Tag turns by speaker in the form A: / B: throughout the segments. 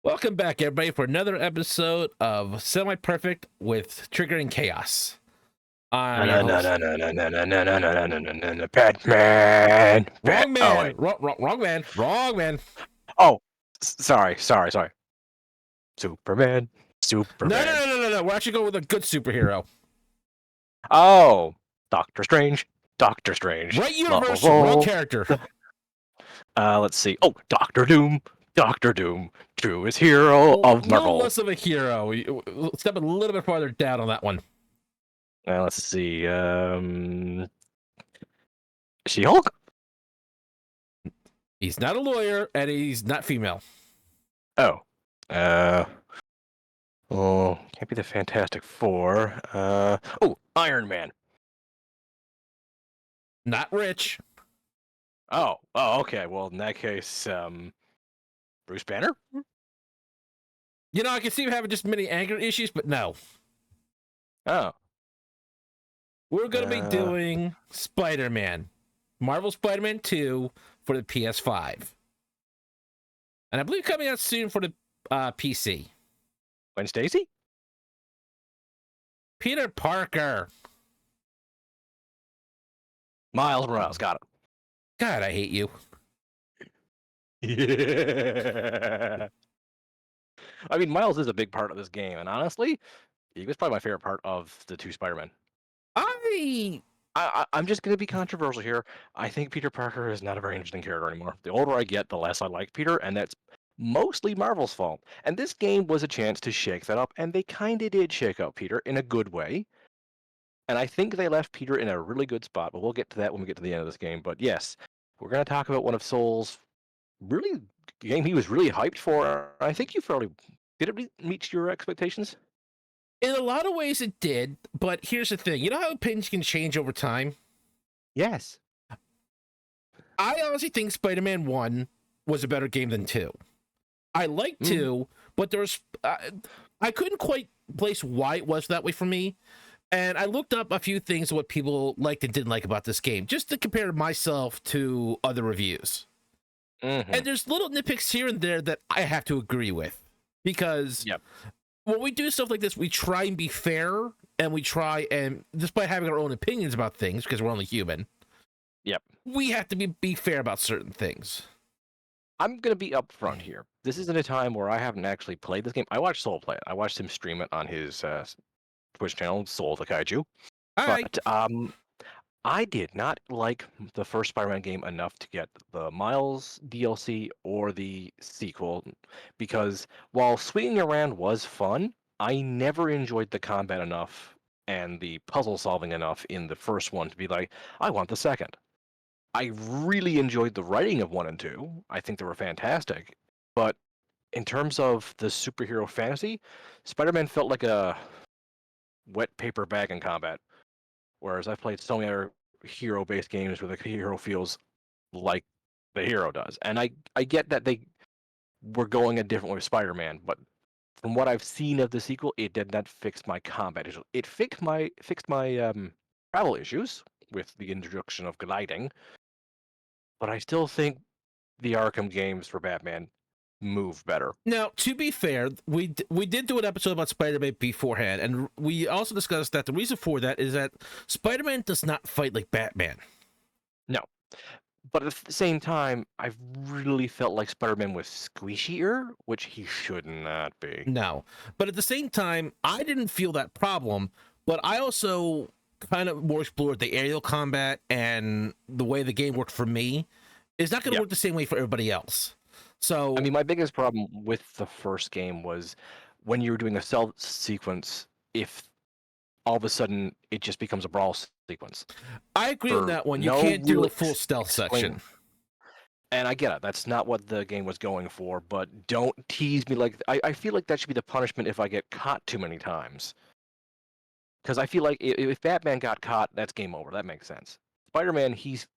A: Welcome back, everybody, for another episode of Semi Perfect with Triggering Chaos.
B: No,
A: I'm your
B: no, no,
A: host.
B: no, no, no, no, no, no, no, no, no, no, no, no, Batman.
A: Wrong
B: Oh,
A: man.
B: wait.
A: Wrong man. Wrong man.
B: Oh, sorry. Superman.
A: No, no,
B: Superman.
A: no, no, no, no. We're actually going with a good superhero.
B: Oh, Doctor Strange. Doctor Strange.
A: Right
B: Love
A: universe,
B: of
A: wrong
B: all.
A: character.
B: Let's see. Oh, Doctor Doom. Doctor Doom. Truest hero
A: A
B: of
A: little
B: Marvel.
A: less of a hero. Step a little bit farther down on that one.
B: Let's see. She-Hulk?
A: He's not a lawyer, and he's not female.
B: Oh. Oh, can't be the Fantastic Four. Oh, Iron Man.
A: Not rich.
B: Oh, okay. Well, in that case, Bruce Banner?
A: You know, I can see him having just many anger issues, but no.
B: Oh.
A: We're going to be doing Spider-Man. Marvel Spider-Man 2 for the PS5. And I believe coming out soon for the PC.
B: Gwen Stacy?
A: Peter Parker.
B: Miles Morales, got
A: God, I hate you.
B: it. I mean, Miles is a big part of this game, and honestly, he was probably my favorite part of the two Spider-Men. I'm just going to be controversial here. I think Peter Parker is not a very interesting character anymore. The older I get, the less I like Peter, and that's mostly Marvel's fault. And this game was a chance to shake that up, and they kind of did shake up Peter in a good way. And I think they left Peter in a really good spot, but we'll get to that when we get to the end of this game. But yes, we're going to talk about one of Soul's really game he was really hyped for. I think you fairly did it meet your expectations?
A: In a lot of ways it did, but here's the thing. You know how opinions can change over time?
B: Yes.
A: I honestly think Spider-Man 1 was a better game than 2. I liked 2, but there was... I couldn't quite place why it was that way for me. And I looked up a few things of what people liked and didn't like about this game, just to compare myself to other reviews. And there's little nitpicks here and there that I have to agree with. Because when we do stuff like this, we try and be fair, and we try and, despite having our own opinions about things, because we're only human, we have to be fair about certain things.
B: I'm going to be upfront here. This isn't a time where I haven't actually played this game. I watched Soul play it. I watched him stream it on his Twitch channel, Soul the Kaiju. But I did not like the first Spider-Man game enough to get the Miles DLC or the sequel, because while swinging around was fun, I never enjoyed the combat enough and the puzzle solving enough in the first one to be like, I want the second. I really enjoyed the writing of 1 and 2. I think they were fantastic. But in terms of the superhero fantasy, Spider-Man felt like a wet paper bag in combat. Whereas I've played so many other hero-based games where the hero feels like the hero does. And I get that they were going a different way with Spider-Man, but from what I've seen of the sequel, it did not fix my combat issue. It fixed my travel issues with the introduction of gliding, but I still think the Arkham games for Batman move better.
A: Now, to be fair, we did do an episode about Spider-Man beforehand, and we also discussed that the reason for that is that Spider-Man does not fight like Batman.
B: No. But at the same time, I've really felt like Spider-Man was squishier, which he should not be.
A: No. But at the same time, I didn't feel that problem, but I also kind of more explored the aerial combat, and the way the game worked for me is not going to work the same way for everybody else. So
B: I mean, my biggest problem with the first game was when you were doing a stealth sequence, if all of a sudden it just becomes a brawl sequence.
A: I agree on that one. You can't do a full stealth section.
B: And I get it. That's not what the game was going for, but don't tease me like... I feel like that should be the punishment if I get caught too many times. Because I feel like if Batman got caught, that's game over. That makes sense. Spider-Man, he's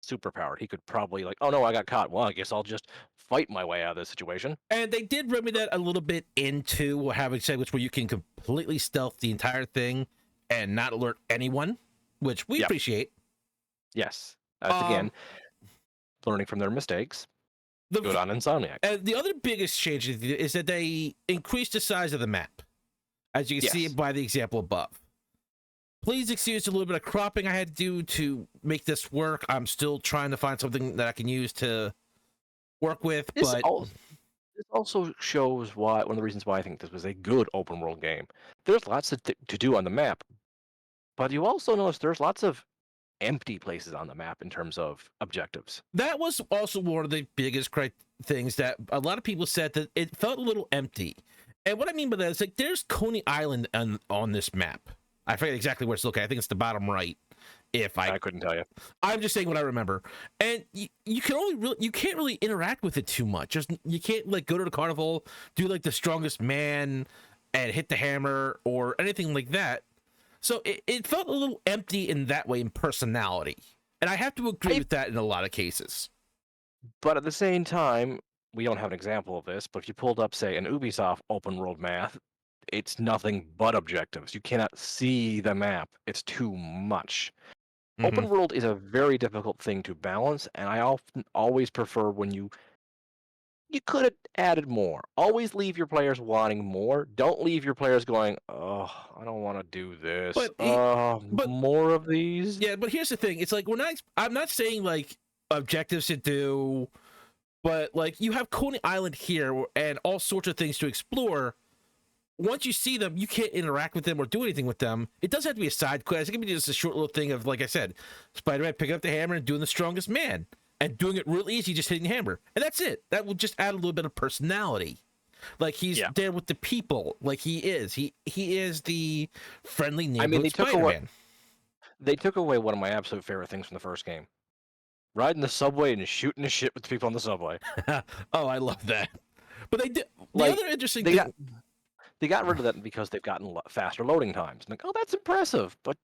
B: superpowered. He could probably like, oh no, I got caught. Well, I guess I'll just fight my way out of this situation.
A: And they did remedy that a little bit into having segments where you can completely stealth the entire thing and not alert anyone, which we appreciate.
B: Yes. That's again, learning from their mistakes. Good on Insomniac.
A: And the other biggest change is that they increased the size of the map, as you can see by the example above. Please excuse a little bit of cropping I had to do to make this work. I'm still trying to find something that I can use to work with,
B: This
A: but
B: also shows why one of the reasons why I think this was a good open world game. There's lots to do on the map, but you also notice there's lots of empty places on the map in terms of objectives.
A: that was also one of the biggest things that a lot of people said, that it felt a little empty. And what I mean by that is, like, there's Coney Island on this map. I forget exactly where it's located. I think it's the bottom right. If I
B: couldn't tell you.
A: I'm just saying what I remember. And you can only you can't really interact with it too much. You can't like go to the carnival, do like the strongest man and hit the hammer or anything like that. So it felt a little empty in that way in personality. And I have to agree with that in a lot of cases.
B: But at the same time, we don't have an example of this, but if you pulled up, say, an Ubisoft open world map, it's nothing but objectives. You cannot see the map. It's too much. Open world is a very difficult thing to balance, and I always prefer when you could have added more. Always leave your players wanting more. Don't leave your players going, oh, I don't want to do this.
A: But
B: more of these.
A: Yeah, but here's the thing. It's like I'm not saying like objectives to do, but like you have Coney Island here and all sorts of things to explore. Once you see them, you can't interact with them or do anything with them. It doesn't have to be a side quest. It can be just a short little thing of, like I said, Spider-Man picking up the hammer and doing the strongest man and doing it real easy, just hitting the hammer. And that's it. That will just add a little bit of personality. Like he's there with the people, like he is. He is the friendly neighborhood Spider-Man.
B: They took away one of my absolute favorite things from the first game. Riding the subway and shooting the shit with the people on the subway.
A: Oh, I love that. But they did. The other interesting thing.
B: They got rid of that because they've gotten faster loading times. Like, oh, that's impressive. But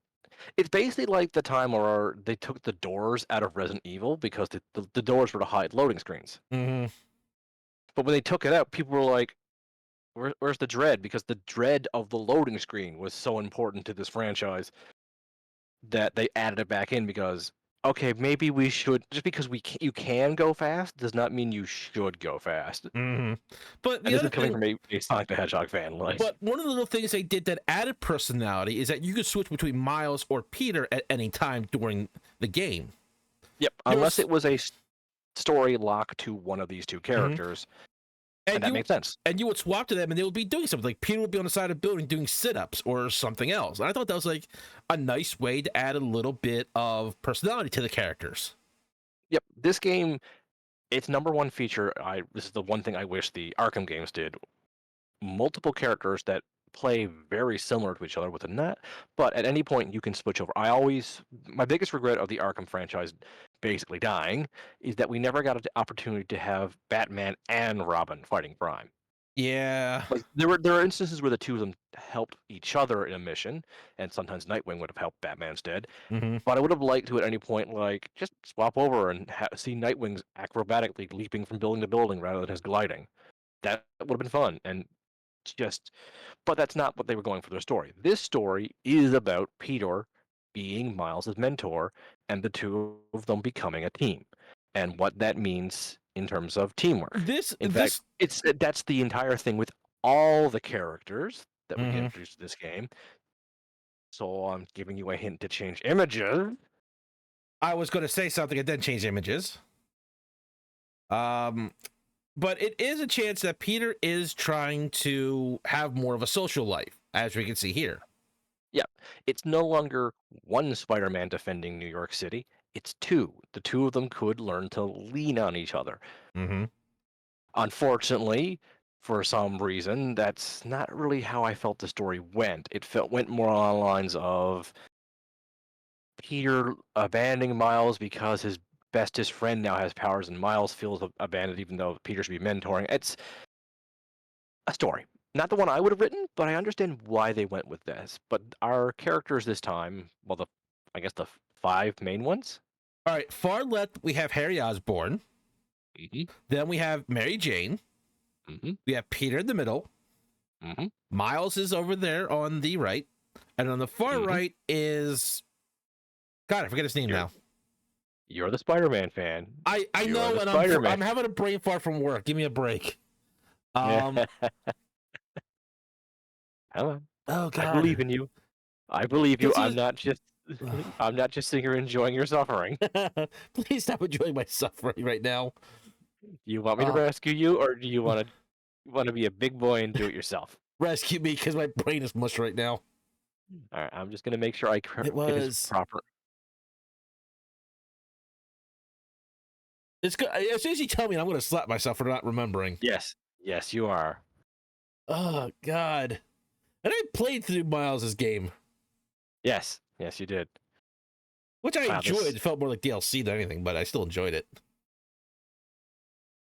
B: it's basically like the time where they took the doors out of Resident Evil because the doors were to hide loading screens. But when they took it out, people were like, where's the dread? Because the dread of the loading screen was so important to this franchise that they added it back in because, okay, maybe we should, just because you can go fast does not mean you should go fast.
A: But
B: this is coming from a Sonic the Hedgehog fan.
A: But one of the little things they did that added personality is that you could switch between Miles or Peter at any time during the game.
B: Yep, unless it was a story lock to one of these two characters. And that makes sense.
A: And you would swap to them and they would be doing something. Like Peter would be on the side of the building doing sit-ups or something else. And I thought that was like a nice way to add a little bit of personality to the characters.
B: Yep. This game, its number one feature, this is the one thing I wish the Arkham games did. Multiple characters that play very similar to each other with a net, but at any point you can switch over. My biggest regret of the Arkham franchise basically dying is that we never got an opportunity to have Batman and Robin fighting crime.
A: Yeah.
B: Like, there were instances where the two of them helped each other in a mission, and sometimes Nightwing would have helped Batman instead. But I would have liked to at any point, like, just swap over and see Nightwing's acrobatically leaping from building to building rather than his gliding. That would have been fun, and but that's not what they were going for their story. This story is about Peter being Miles' mentor and the two of them becoming a team and what that means in terms of teamwork. In fact, that's the entire thing with all the characters that we get introduced to this game. So I'm giving you a hint to change images.
A: I was going to say something and then change images. But it is a chance that Peter is trying to have more of a social life, as we can see here.
B: Yeah, it's no longer one Spider-Man defending New York City. It's two. The two of them could learn to lean on each other. Unfortunately, for some reason, that's not really how I felt the story went. It went more along the lines of Peter abandoning Miles because his bestest friend now has powers and Miles feels abandoned even though Peter should be mentoring. It's a story. Not the one I would have written, but I understand why they went with this. But our characters this time, well, I guess the 5 main ones.
A: All right, far left, we have Harry Osborn. Then we have Mary Jane. We have Peter in the middle. Miles is over there on the right. And on the far right is... God, I forget his name now.
B: You're the Spider-Man fan.
A: I
B: You're
A: know,
B: the
A: and
B: Spider-Man.
A: I'm having a brain fart from work. Give me a break.
B: Yeah.
A: Um.
B: Come on.
A: Oh
B: I
A: God.
B: believe in you. I believe you.
A: Because he was.
B: I'm not just sitting here enjoying your suffering.
A: Please stop enjoying my suffering right now.
B: You want me to
A: Uh,
B: rescue you, or do you want to be a big boy and do it yourself?
A: rescue me because my brain is mush right now.
B: All right, I'm just gonna make sure I
A: It
B: get his
A: was.
B: proper.
A: It's good. As soon as you tell me, I'm going to slap myself for not remembering.
B: Yes, yes, you are.
A: Oh God. And I played through Miles's game,
B: Yes, yes, you did.
A: which I
B: Wow,
A: enjoyed.
B: this.
A: It felt more like DLC than anything, but I still enjoyed it.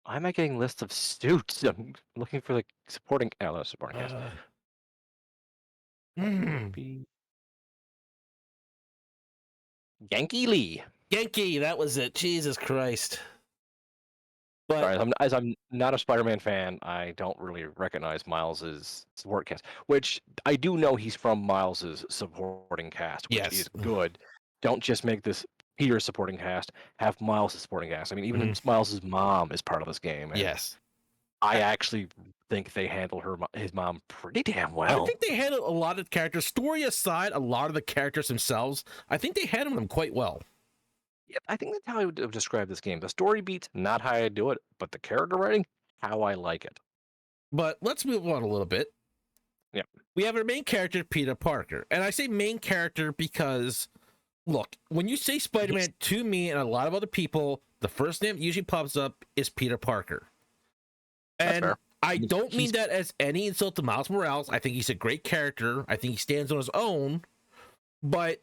B: Why am I getting lists of suits? I'm looking for the supporting. Oh, no, supporting cast.
A: Uh, mm.
B: Be Yankee Lee.
A: Genki, that was it. Jesus Christ. But
B: Sorry, as I'm not a Spider-Man fan, I don't really recognize Miles's support cast. Which I do know he's from Miles's supporting cast, which
A: yes.
B: is good. Don't just make this Peter's supporting cast. Have Miles's supporting cast. I mean, even Miles's mom is part of this game, and
A: Yes.
B: I actually think they handle his mom pretty damn
A: I
B: well.
A: think they handled a lot of characters, story aside, a lot of the characters themselves, I think they handled them quite well.
B: Yep, I think that's how I would describe this game. The story beats, not how I do it, but the character writing, how I like it.
A: But let's move on a little bit.
B: Yep.
A: We have our main character, Peter Parker. And I say main character because, look, when you say Spider-Man to me and a lot of other people, the first name that usually pops up is Peter Parker.
B: That's
A: And
B: fair.
A: I don't mean that as any insult to Miles Morales. I think he's a great character. I think he stands on his own. But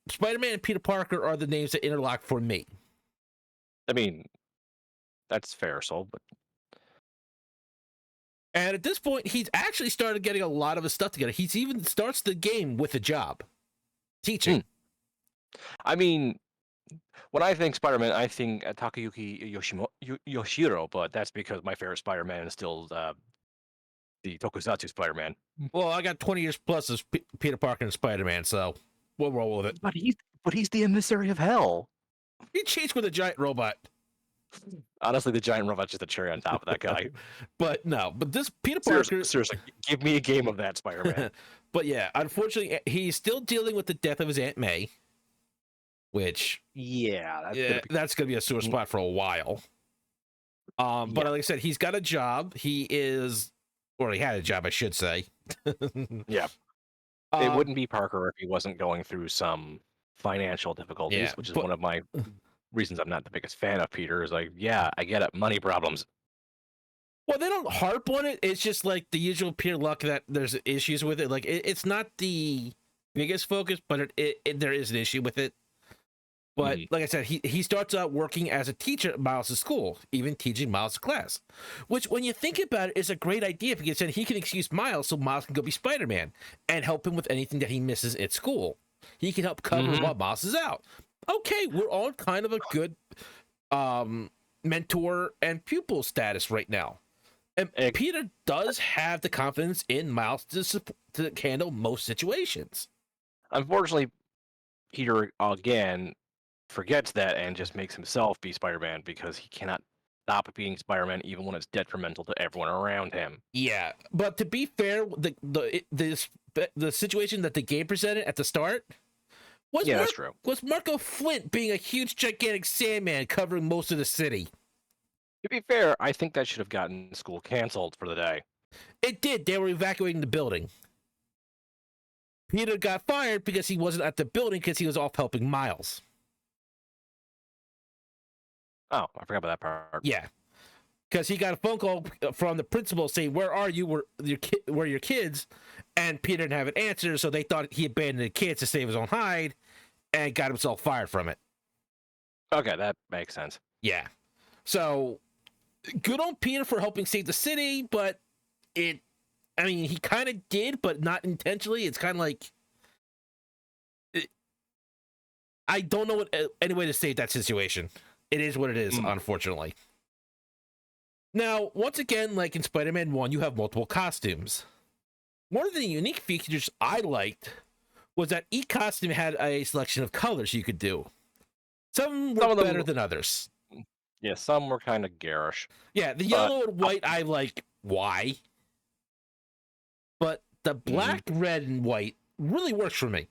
A: Spider-Man and Peter Parker are the names that interlock for me.
B: I mean, that's fair, Soul, but
A: And at this point, he's actually started getting a lot of his stuff together. He's even starts the game with a job, teaching.
B: I mean, when I think Spider-Man, I think Takayuki Yoshiro, but that's because my favorite Spider-Man is still the Tokusatsu Spider-Man.
A: Well, I got 20 years plus as Peter Parker and Spider-Man, so we'll roll with it.
B: But he's the emissary of hell.
A: He chased with a giant robot.
B: Honestly, the giant robot's just a cherry on top of that guy.
A: But this Peter Parker.
B: Seriously, give me a game of that Spider-Man.
A: But yeah, unfortunately, he's still dealing with the death of his Aunt May, which that's gonna be a sore spot for a while. But like I said, he's got a job. He had a job, I should say.
B: Yeah. It wouldn't be Parker if he wasn't going through some financial difficulties, which is one of my reasons I'm not the biggest fan of Peter. Is like, yeah, I get it, money problems.
A: Well, they don't harp on it. It's just like the usual Peter luck that there's issues with it. Like it's not the biggest focus, but there is an issue with it. But like I said, he starts out working as a teacher at Miles' school, even teaching Miles' class. Which, when you think about it, is a great idea because then he can excuse Miles so Miles can go be Spider-Man and help him with anything that he misses at school. He can help cover while Miles is out. Okay, we're on kind of a good mentor and pupil status right now. And Peter does have the confidence in Miles to handle most situations.
B: Unfortunately, Peter, again, forgets that and just makes himself be Spider-Man because he cannot stop being Spider-Man even when it's detrimental to everyone around him.
A: Yeah, but to be fair, the situation that the game presented at the start
B: that's true.
A: Was Marco Flint being a huge, gigantic Sandman covering most of the city.
B: To be fair, I think that should have gotten school canceled for the day.
A: It did. They were evacuating the building. Peter got fired because he wasn't at the building because he was off helping Miles.
B: Oh, I forgot about that part.
A: Yeah, because he got a phone call from the principal saying, "Where are you? Where your kids?" And Peter didn't have an answer, so they thought he abandoned the kids to save his own hide, and got himself fired from it.
B: Okay, that makes sense.
A: Yeah, so good on Peter for helping save the city, but he kind of did, but not intentionally. It's kind of like I don't know any way to save that situation. It is what it is, unfortunately. Now, once again, like in Spider-Man 1, you have multiple costumes. One of the unique features I liked was that each costume had a selection of colors you could do. Some were
B: Some of them,
A: better than others.
B: yeah, some were kind of garish.
A: Yeah, the
B: But
A: yellow and white, I like. Why? But the
B: mhm.
A: black, red, and white really works for me.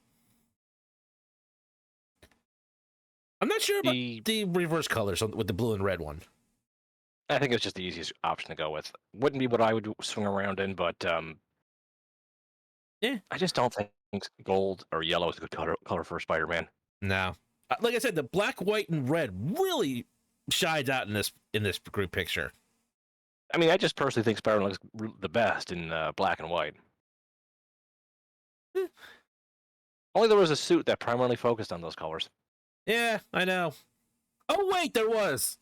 A: I'm not sure about
B: the
A: the reverse colors with the blue and red one.
B: I think it's just the easiest option to go with. Wouldn't be what I would swing around in, but
A: Yeah,
B: I just don't think gold or yellow is a good color for Spider-Man.
A: no. Like I said, the black, white, and red really shines out in this group picture.
B: I mean, I just personally think Spider-Man looks the best in black and white.
A: Eh,
B: Only there was a suit that primarily focused on those colors.
A: yeah, I know. Oh wait, there was.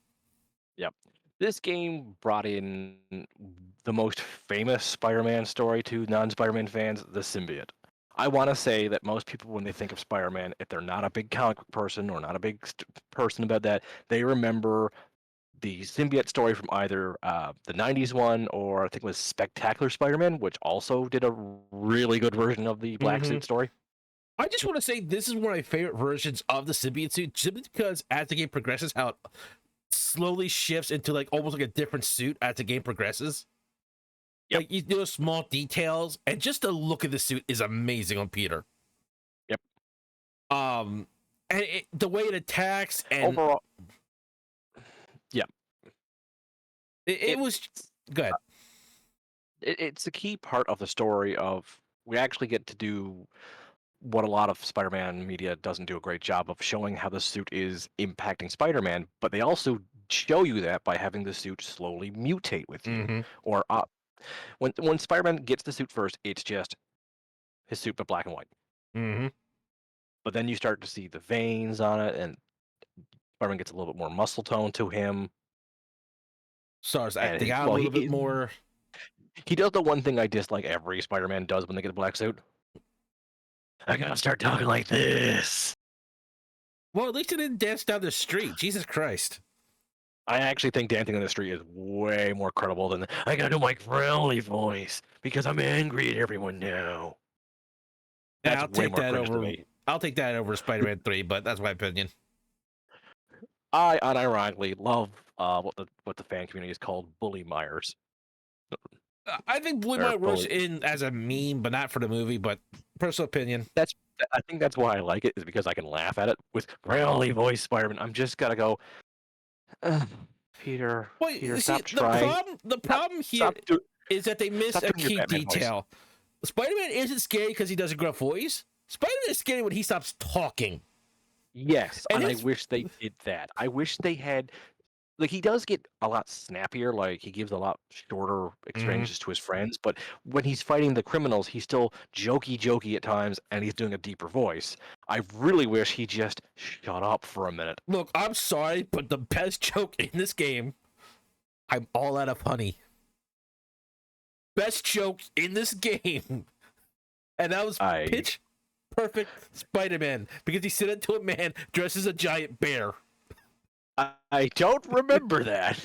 B: Yep. This game brought in the most famous Spider-Man story to non-Spider-Man fans, the symbiote. I want to say that most people, when they think of Spider-Man, if they're not a big comic book person or not a big person about that, they remember the symbiote story from either the 90s one or I think it was Spectacular Spider-Man, which also did a really good version of the black
A: Mm-hmm.
B: suit story.
A: I just want to say this is one of my favorite versions of the symbiote suit, simply because as the game progresses, how it slowly shifts into like almost like a different suit as the game progresses.
B: Yep.
A: Like you do small details, and just the look of the suit is amazing on Peter.
B: Yep.
A: And the way it attacks and
B: Overall, yeah,
A: it was good.
B: it's a key part of the story of we actually get to do what a lot of Spider-Man media doesn't do a great job of showing how the suit is impacting Spider-Man, but they also show you that by having the suit slowly mutate with you.
A: Mm-hmm.
B: Or when Spider-Man gets the suit first, it's just his suit but black and white.
A: Mm-hmm.
B: But then you start to see the veins on it, and Spider-Man gets a little bit more muscle tone to him.
A: Starts
B: And
A: acting out a little bit more.
B: he does the one thing I dislike every Spider-Man does when they get a black suit. I gotta start talking like this.
A: Well, at least it didn't dance down the street. Jesus Christ.
B: I actually think dancing on the street is way more credible than I gotta do my growly voice because I'm angry at everyone now.
A: And
B: That's way more cringe to me.
A: I'll take that over Spider-Man 3, but that's my opinion.
B: I unironically love what the fan community is called bully Myers.
A: I think Blue
B: Or
A: Might works
B: bully.
A: in as a meme, but not for the movie, but personal opinion.
B: I think that's why I like it is because I can laugh at it with growly voice Spider-Man. I'm just gotta go. "Ugh, Peter,
A: Well,
B: Peter,
A: you see,
B: stop trying.
A: the problem here
B: Stop, do,
A: is that they missed
B: stop
A: a
B: doing your
A: key
B: Batman voice.
A: detail. Spider-Man isn't scary because he does a gruff voice. Spider-Man is scary when he stops talking.
B: Yes,
A: And
B: and I
A: his
B: wish they did that. I wish they had like he does get a lot snappier, like he gives a lot shorter
A: Mhm.
B: exchanges to his friends, but when he's fighting the criminals, he's still jokey at times and he's doing a deeper voice. I really wish he just shut up for a minute.
A: Look, I'm sorry, but the best joke in this game, I'm all out of honey. Best joke in this game. And that was
B: I
A: pitch perfect Spider-Man because he said it to a man dressed as a giant bear.
B: I don't remember that.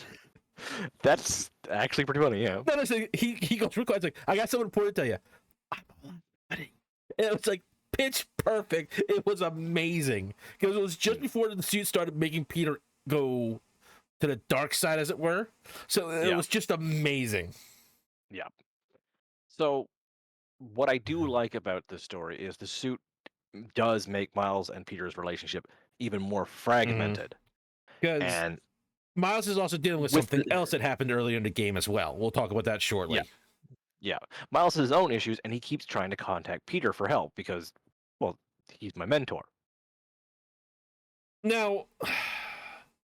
B: That's actually pretty funny, yeah.
A: No, he goes real quick. It's like, I got something important to tell you. I'm all out of honey. And it was like pitch perfect. It was amazing because it was just before the suit started making Peter go to the dark side, as it were. So it
B: Yeah.
A: was just amazing.
B: Yeah. So what I do like about this story is the suit does make Miles and Peter's relationship even more fragmented.
A: Because
B: And
A: Miles is also dealing with
B: with
A: something else that happened earlier in the game as well. We'll talk about that
B: yeah,
A: shortly.
B: yeah. Miles has his own issues and he keeps trying to contact Peter for help because well, he's my mentor.
A: Now,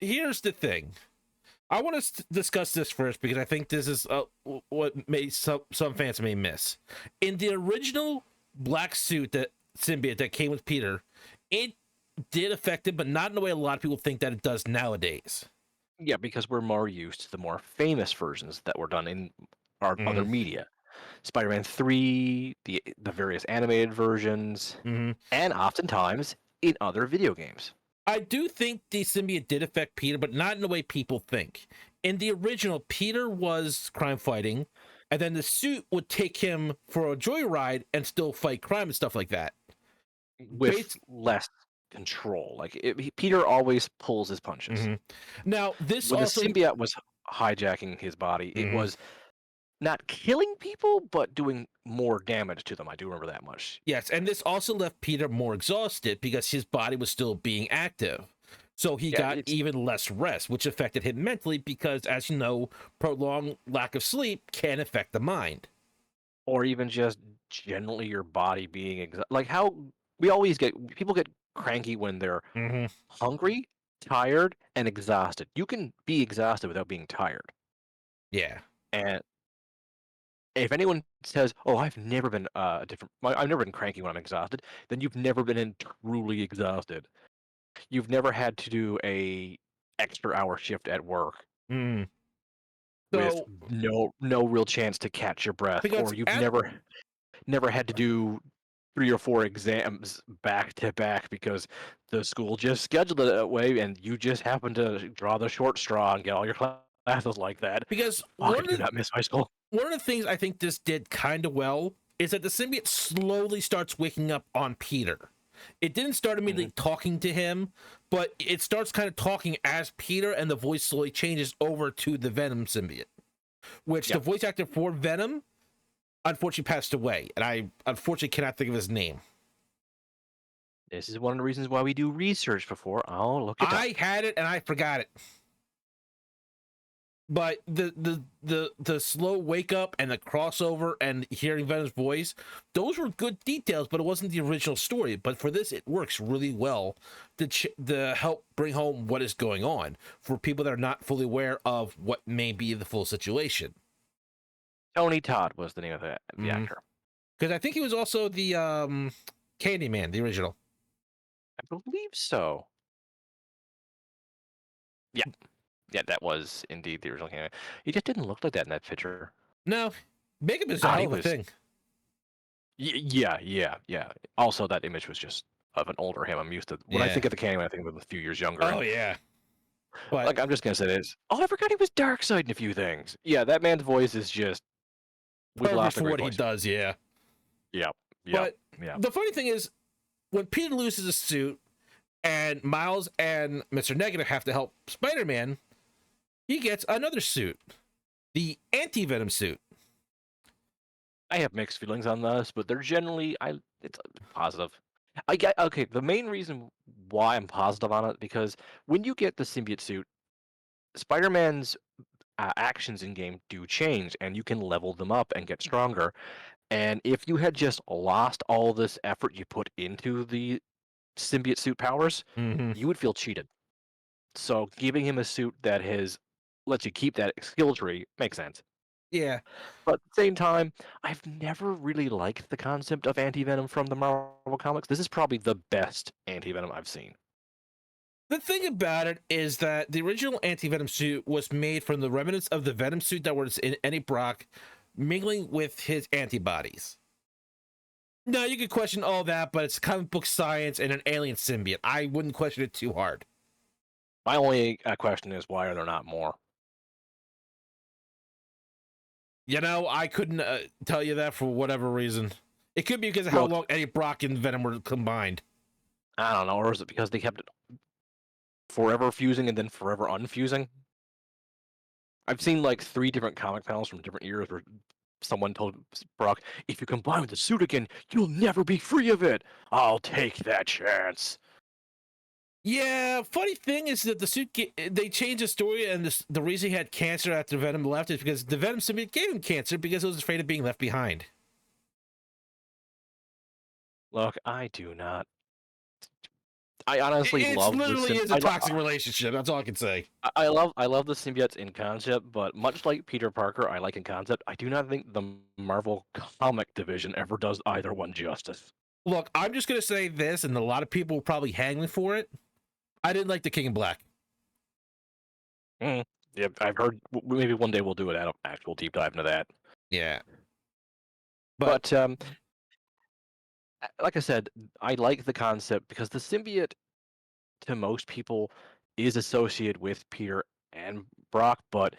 A: here's the thing. I want to discuss this first because I think this is what may some fans may miss. In the original black suit that symbiote that came with Peter, it did affect him, but not in the way a lot of people think that it does nowadays.
B: Yeah, because we're more used to the more famous versions that were done in our other
A: Mm-hmm.
B: media. Spider-Man 3, the various animated versions,
A: Mm-hmm.
B: and oftentimes in other video games.
A: I do think the symbiote did affect Peter, but not in the way people think. In the original, Peter was crime fighting, and then the suit would take him for a joyride and still fight crime and stuff like that.
B: With less control. Like Peter always pulls his punches.
A: Hmm. Now, this
B: When the
A: also.
B: symbiote was hijacking his body, it
A: Mhm.
B: was not killing people, but doing more damage to them. I do remember that much.
A: Yes, and this also left Peter more exhausted because his body was still being active. So he
B: Yeah,
A: got
B: it's
A: even less rest, which affected him mentally because, as you know, prolonged lack of sleep can affect the mind.
B: or even just generally your body being like how we always get people get cranky when they're
A: Hmm.
B: hungry, tired, and exhausted. You can be exhausted without being tired.
A: Yeah.
B: And if anyone says, "Oh, I've never been I've never been cranky when I'm exhausted," then you've never been in truly exhausted. You've never had to do a extra hour shift at work
A: Mm.
B: with
A: So,
B: no real chance to catch your breath,
A: because
B: or you've
A: at
B: never had to do 3 or 4 exams back to back because the school just scheduled it that way, and you just happen to draw the short straw and get all your classes like that.
A: because
B: Fuck, I do not miss high school.
A: one of the things I think this did kind of well is that the symbiote slowly starts waking up on Peter. It didn't start
B: Mhm.
A: immediately talking to him, but it starts kind of talking as Peter, and the voice slowly changes over to the Venom symbiote, which the
B: Yep.
A: voice actor for Venom unfortunately passed away, and I unfortunately cannot think of his name.
B: This is one of the reasons why we do research before I'll look it
A: I
B: up.
A: had it and I forgot it. But the slow wake up and the crossover and hearing Venom's voice, those were good details, but it wasn't the original story. But for this, it works really well to help bring home what is going on for people that are not fully aware of what may be the full situation.
B: Tony Todd was the name of the
A: Because
B: actor.
A: I think he was also the Candyman, the original.
B: I believe so. Yeah, yeah, that was indeed the original candidate. He just didn't look like that in that picture.
A: No, makeup is a
B: God,
A: hell
B: he
A: of a
B: was.
A: thing.
B: Yeah. Also, that image was just of an older him. I'm used to when I
A: Yeah.
B: think of the Candyman, I think of him a few years younger,
A: Oh
B: and
A: yeah. But
B: like I'm just gonna say this. Oh, I forgot he was Darkseid in a few things. Yeah, that man's voice is just we've
A: perfect
B: lost a
A: for
B: great
A: what he
B: voice.
A: does. Yeah.
B: Yeah, yeah,
A: But
B: yeah.
A: the funny thing is, when Peter loses a suit and Miles and Mr. Negative have to help Spider-Man, he gets another suit, the anti-venom suit.
B: I have mixed feelings on this, but they're generally it's positive. I get okay. The main reason why I'm positive on it because when you get the symbiote suit, Spider-Man's actions in game do change, and you can level them up and get stronger. And if you had just lost all this effort you put into the symbiote suit powers,
A: Mm-hmm.
B: you would feel cheated. So giving him a suit that has lets you keep that skill tree makes sense.
A: Yeah.
B: But at the same time, I've never really liked the concept of anti-venom from the Marvel comics. This is probably the best anti-venom I've seen.
A: The thing about it is that the original anti-venom suit was made from the remnants of the venom suit that was in Eddie Brock mingling with his antibodies. Now, you could question all that, but it's comic book science and an alien symbiote. I wouldn't question it too hard.
B: My only question is why are there not more?
A: You know, I couldn't tell you that for whatever reason. It could be because of how
B: Look,
A: long Eddie Brock and Venom were combined.
B: I don't know, or is it because they kept it forever fusing and then forever unfusing? I've seen like 3 different comic panels from different years where someone told Brock, "If you combine with the suit again, you'll never be free of it. I'll take that chance."
A: Yeah, funny thing is that they changed the story, and the reason he had cancer after Venom left is because the Venom symbiote gave him cancer because it was afraid of being left behind.
B: Look, I do not. I honestly
A: It's
B: love the
A: literally is a toxic relationship. That's all I can say.
B: I love the symbiotes in concept, but much like Peter Parker, I like in concept. I do not think the Marvel comic division ever does either one justice.
A: Look, I'm just gonna say this, and a lot of people will probably hang me for it. I didn't like the King in Black.
B: Mm, yeah, I've heard. Maybe one day we'll do an actual deep dive into that.
A: Yeah, but
B: But like I said, I like the concept because the symbiote to most people is associated with Peter and Brock, but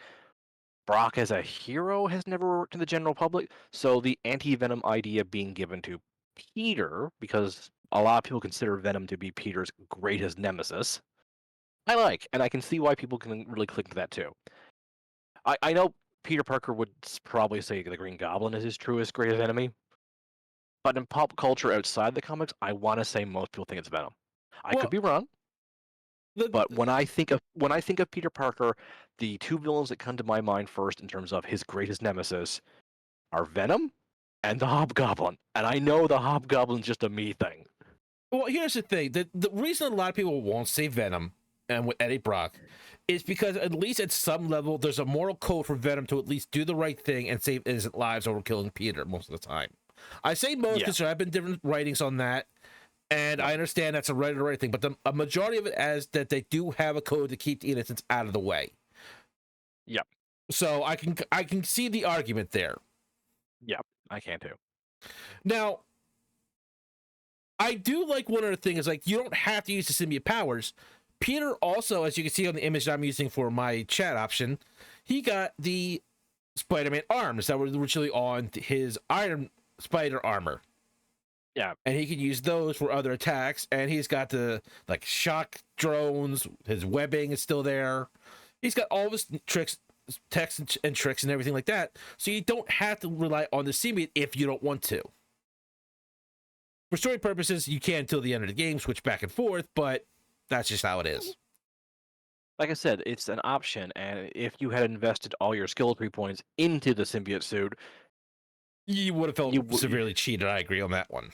B: Brock as a hero has never worked in the general public. So the anti-venom idea being given to Peter, because a lot of people consider Venom to be Peter's greatest nemesis. I like, and I can see why people can really click to that too. I know Peter Parker would probably say the Green Goblin is his truest, greatest enemy, but in pop culture outside the comics, I want to say most people think it's Venom. I could
A: Well,
B: be wrong,
A: the,
B: but when I think of Peter Parker, the two villains that come to my mind first in terms of his greatest nemesis are Venom and the Hobgoblin. And I know the Hobgoblin's just a me thing.
A: well, here's the thing: the reason a lot of people won't say Venom and with Eddie Brock is because at least at some level there's a moral code for Venom to at least do the right thing and save innocent lives over killing Peter most of the time. I say most
B: Yeah.
A: because there have been different writings on that, and I understand that's a right thing, but a majority of it is that they do have a code to keep the innocents out of the way.
B: Yep.
A: So I can see the argument there.
B: Yep. I can too.
A: Now, I do like one other thing is like you don't have to use the symbiote powers. Peter also, as you can see on the image that I'm using for my chat option, he got the Spider-Man arms that were originally on his Iron Spider armor.
B: Yeah.
A: And he can use those for other attacks. And he's got the like shock drones. His webbing is still there. He's got all of his tricks, techs, and tricks and everything like that. So you don't have to rely on the symbiote if you don't want to. For story purposes, you can until the end of the game switch back and forth, but that's just how it is.
B: Like I said, it's an option, and if you had invested all your skill tree points into the symbiote suit,
A: You would have felt
B: You w-
A: severely cheated. I agree on that one.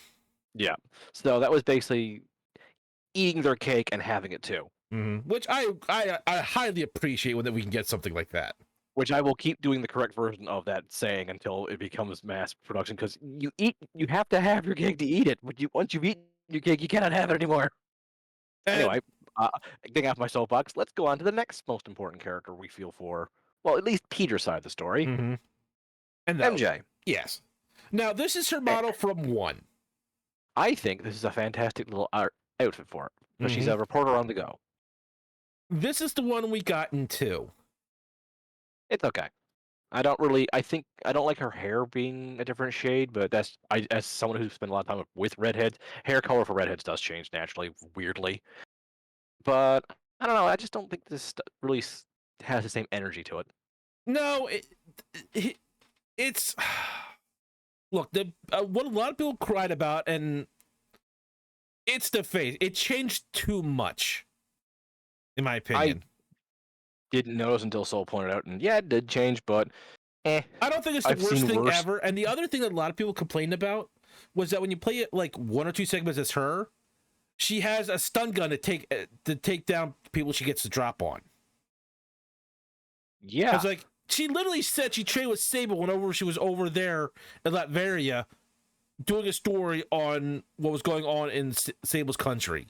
B: yeah. So that was basically eating their cake and having it too.
A: Which I highly appreciate when we can get something like that.
B: Which I will keep doing the correct version of that saying until it becomes mass production. Because you have to have your cake to eat it. But once you've eaten your cake, you cannot have it anymore.
A: And,
B: Anyway, getting off my soapbox, let's go on to the next most important character we feel for. Well, at least Peter's side of the story.
A: and
B: MJ.
A: Yes. Now this is her model from 1.
B: I think this is a fantastic little outfit for her. Because she's a reporter on the go.
A: This is the one we got in 2.
B: It's okay. I don't like her hair being a different shade, but as someone who's spent a lot of time with redheads, hair color for redheads does change naturally, weirdly. But I don't know. I just don't think this really has the same energy to it.
A: No, it's look, what a lot of people cried about, and it's the face. It changed too much, in my opinion.
B: Didn't notice until Soul pointed out, and yeah, it did change, but
A: I don't think it's the worst thing
B: worse.
A: ever. And the other thing that a lot of people complained about was that when you play it like 1 or 2 segments as her, she has a stun gun to take down people she gets to drop on.
B: Yeah,
A: It's like she literally said she trained with Sable whenever she was over there in Latveria doing a story on what was going on in Sable's country.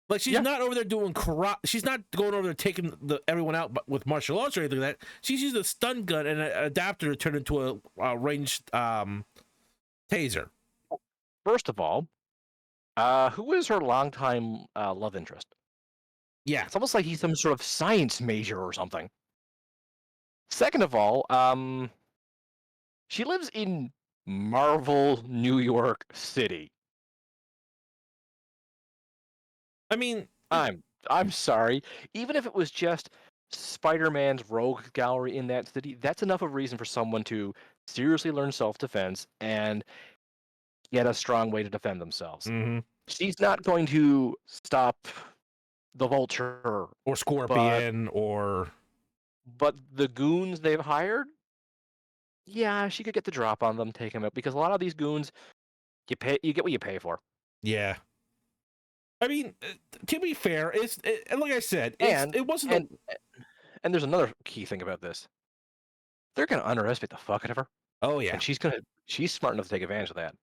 A: Like she's not over there doing karate. She's not going over there taking everyone out with martial arts or anything like that. She's using a stun gun and an adapter to turn into a ranged taser.
B: First of all, who is her longtime love interest?
A: Yeah,
B: It's almost like he's some sort of science major or something. Second of all, she lives in Marvel, New York City.
A: I mean,
B: I'm sorry. Even if it was just Spider-Man's rogue gallery in that city, that's enough of a reason for someone to seriously learn self-defense and get a strong way to defend themselves. She's not going to stop the Vulture
A: or Scorpion
B: but the goons they've hired, yeah, she could get the drop on them, take them out, because a lot of these goons, you get what you pay for.
A: Yeah. I mean, to be fair, and like I said, it wasn't.
B: And there's another key thing about this. They're gonna underestimate the fuck out of her.
A: Oh yeah.
B: And she's smart enough to take advantage of that.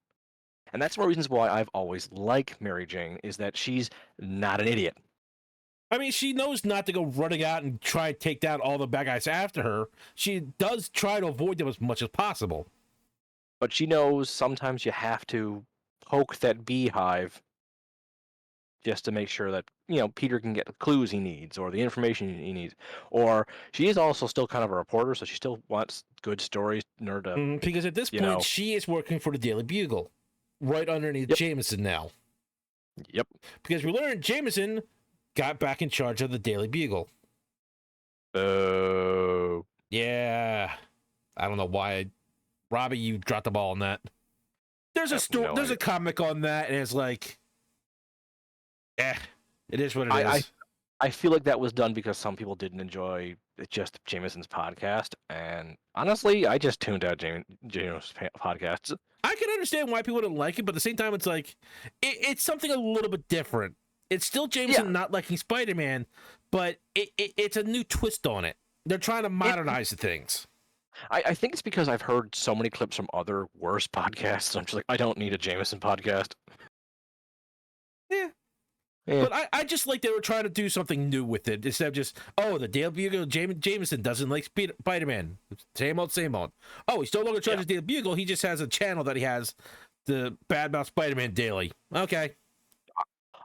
B: And that's one of the reasons why I've always liked Mary Jane, is that she's not an idiot.
A: I mean, she knows not to go running out and try to take down all the bad guys after her. She does try to avoid them as much as possible.
B: But she knows sometimes you have to poke that beehive just to make sure that, Peter can get the clues he needs or the information he needs. Or she is also still kind of a reporter, so she still wants good stories in order to...
A: Because at this point, she is working for the Daily Bugle, right underneath Jameson now.
B: Yep.
A: Because we learned Jameson got back in charge of the Daily Bugle.
B: Oh.
A: Yeah. I don't know why. Robbie, you dropped the ball on that. There's a story.
B: No
A: There's
B: idea.
A: a comic on that, and it's like, it is what it is.
B: I feel like that was done because some people didn't enjoy just Jameson's podcast, and honestly, I just tuned out Jameson's podcasts.
A: I can understand why people don't like it, but at the same time, it's like it's something a little bit different. It's still Jameson
B: Yeah.
A: not liking Spider-Man, but it's a new twist on it. They're trying to modernize the things.
B: I think it's because I've heard so many clips from other worse podcasts. So I'm just like, I don't need a Jameson podcast.
A: Yeah.
B: Yeah.
A: But I just like they were trying to do something new with it instead of just, oh, the Daily Bugle, Jameson doesn't like Spider-Man. Same old, same old. Oh, he's no longer in charge of Daily Bugle. He just has a channel that he has the Badmouth Spider-Man Daily. Okay.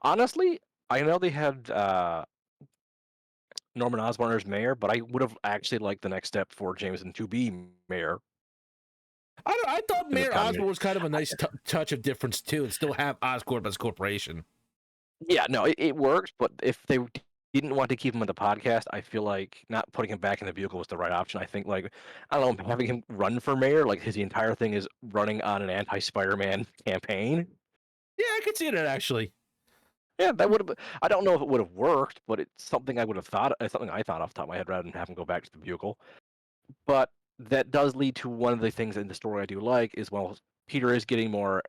B: Honestly, I know they had Norman Osborn as mayor, but I would have actually liked the next step for Jameson to be mayor.
A: I thought Mayor Osborn was kind of a
B: I-
A: nice touch of difference too, and still have Oscorp as a corporation.
B: Yeah, no, it works, but if they didn't want to keep him on the podcast, I feel like not putting him back in the vehicle was the right option. I think, like, I don't know, having him run for mayor, like his entire thing is running on an anti-Spider-Man campaign.
A: Yeah, I could see that actually.
B: Yeah, that would have. I don't know if it would have worked, but it's something I would have thought. It's something I thought off the top of my head rather than have him go back to the vehicle. But that does lead to one of the things in the story I do like is, well, Peter is getting more.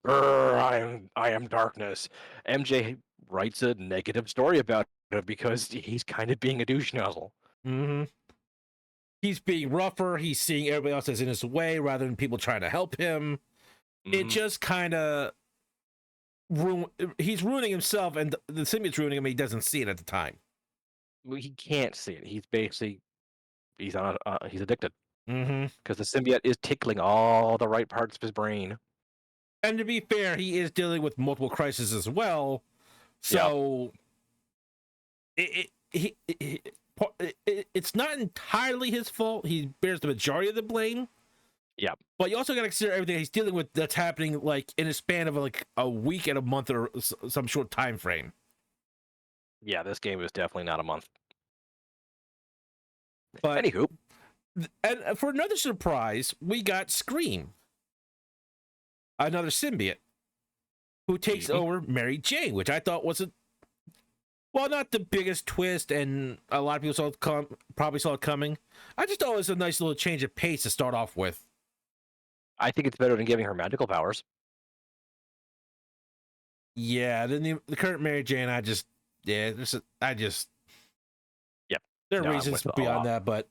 B: I am darkness. MJ writes a negative story about it because he's kind of being a douche nozzle.
A: Mm-hmm. He's being rougher. He's seeing everybody else as in his way rather than people trying to help him. It just kind of he's ruining himself, and the symbiote's ruining him. And he doesn't see it at the time.
B: He can't see it. He's basically he's on he's addicted
A: Mm-hmm.
B: because the symbiote is tickling all the right parts of his brain.
A: And to be fair, he is dealing with multiple crises as well. So it's not entirely his fault. He bears the majority of the blame.
B: Yeah.
A: But you also got to consider everything he's dealing with that's happening like in a span of like a week and a month or some short time frame.
B: Yeah, this game is definitely not a month.
A: But
B: anywho,
A: and for another surprise, we got Scream, another symbiote who takes over Mary Jane, which I thought wasn't, well, not the biggest twist, and a lot of people probably saw it coming. I just thought it was a nice little change of pace to start off with.
B: I think it's better than giving her magical powers.
A: Yeah, then the current Mary Jane, yep. There are reasons beyond that, but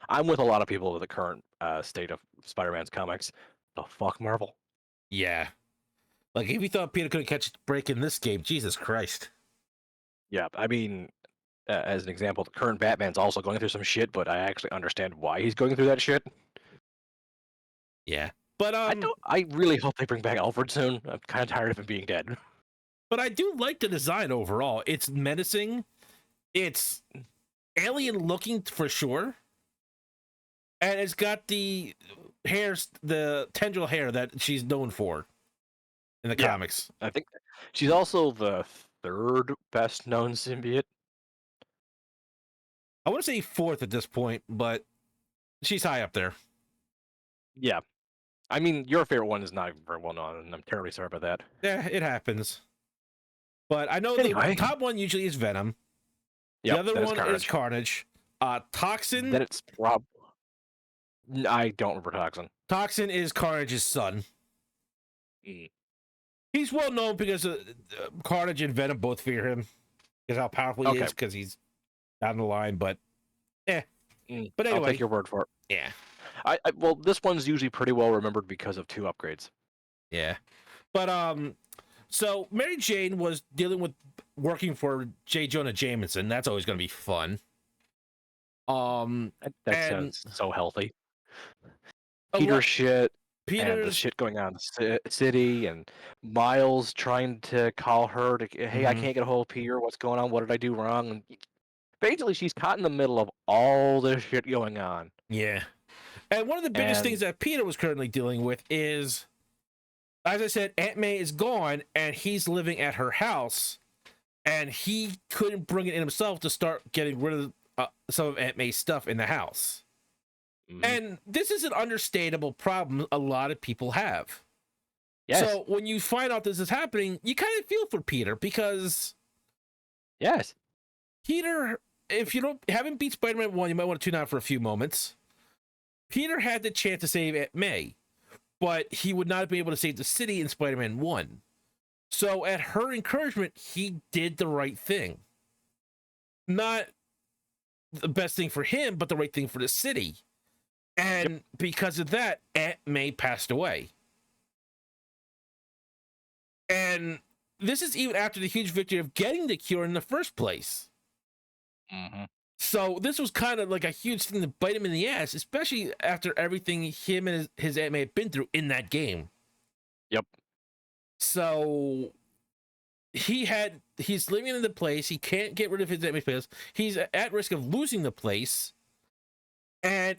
B: I'm with a lot of people with the current state of Spider-Man's comics. The fuck, Marvel?
A: Yeah. Like, if you thought Peter couldn't catch a break in this game, Jesus Christ.
B: Yeah, I mean, as an example, the current Batman's also going through some shit, but I actually understand why he's going through that shit.
A: Yeah. But
B: I really hope they bring back Alfred soon. I'm kind of tired of him being dead.
A: But I do like the design overall. It's menacing. It's alien looking for sure. And it's got the tendril hair that she's known for in the comics.
B: I think she's also the third best known symbiote.
A: I want to say fourth at this point, but she's high up there.
B: Yeah. I mean, your favorite one is not very well known, and I'm terribly sorry about that.
A: Yeah, it happens. But I know the top one usually is Venom. The other one is Carnage. Toxin.
B: Then it's I don't remember Toxin.
A: Toxin is Carnage's son. He's well known because Carnage and Venom both fear him because how powerful he is because he's down the line. But But anyway,
B: I'll take your word for it.
A: Yeah.
B: Well, this one's usually pretty well remembered because of 2 upgrades.
A: Yeah. But so Mary Jane was working for J. Jonah Jameson. That's always going to be fun.
B: That sounds so healthy. Peter's shit. And the shit going on in the city, and Miles trying to call her to, hey, I can't get a hold of Peter. What's going on? What did I do wrong? And basically, she's caught in the middle of all this shit going on.
A: Yeah. And one of the biggest things that Peter was currently dealing with is as I said, Aunt May is gone, and he's living at her house, and he couldn't bring it in himself to start getting rid of some of Aunt May's stuff in the house.
B: Hmm.
A: And this is an understandable problem a lot of people have.
B: Yes.
A: So when you find out this is happening, you kind of feel for Peter, because
B: Yes.
A: Peter, if you haven't beat Spider-Man 1, you might want to tune out for a few moments. Peter had the chance to save Aunt May, but he would not be able to save the city in Spider-Man 1. So at her encouragement, he did the right thing. Not the best thing for him, but the right thing for the city. And because of that, Aunt May passed away. And this is even after the huge victory of getting the cure in the first place.
B: Hmm.
A: So this was kind of like a huge thing to bite him in the ass, especially after everything him and his Aunt May had been through in that game.
B: Yep.
A: So he's living in the place. He can't get rid of his Aunt May's place. He's at risk of losing the place. And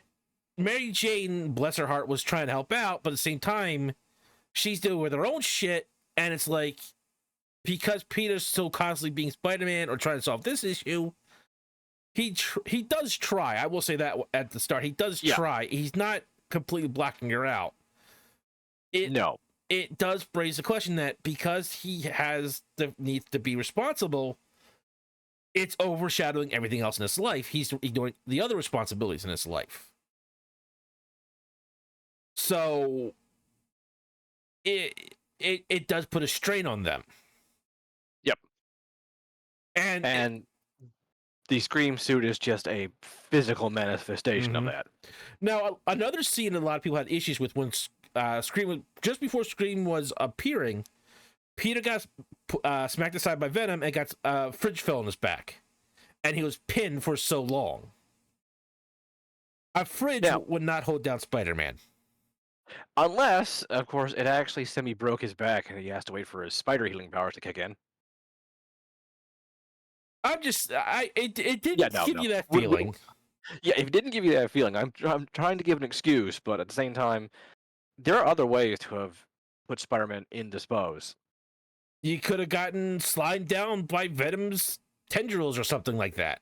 A: Mary Jane, bless her heart, was trying to help out, but at the same time, she's dealing with her own shit. And it's like, because Peter's so constantly being Spider-Man or trying to solve this issue, he does try. I will say that at the start, he does try. He's not completely blocking her out.
B: No.
A: It does raise the question that because he has the needs to be responsible, it's overshadowing everything else in his life. He's ignoring the other responsibilities in his life. So it does put a strain on them.
B: Yep.
A: And
B: the Scream suit is just a physical manifestation of that.
A: Now, another scene that a lot of people had issues with when Scream, just before Scream was appearing, Peter got smacked aside by Venom and got fridge fell on his back, and he was pinned for so long. A fridge would not hold down Spider-Man.
B: Unless, of course, it actually semi-broke his back and he has to wait for his spider healing powers to kick in.
A: It didn't give you that feeling.
B: Yeah, if it didn't give you that feeling, I'm trying to give an excuse, but at the same time, there are other ways to have put Spider-Man indisposed.
A: You could have gotten slid down by Venom's tendrils or something like that.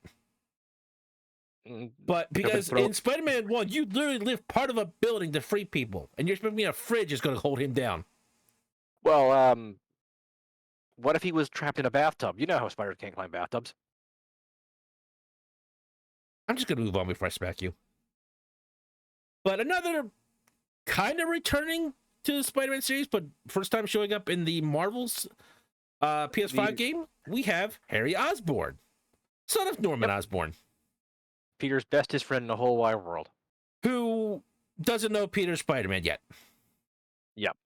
A: But because in Spider-Man 1, you literally live part of a building to free people, and you're expecting a fridge is going to hold him down.
B: Well, what if he was trapped in a bathtub? You know how spiders can't climb bathtubs.
A: I'm just going to move on before I smack you. But another kind of returning to the Spider-Man series, but first time showing up in the Marvel's PS5 game, we have Harry Osborn, son of Norman Osborn.
B: Peter's bestest friend in the whole wide world.
A: Who doesn't know Peter's Spider-Man yet.
B: Yep.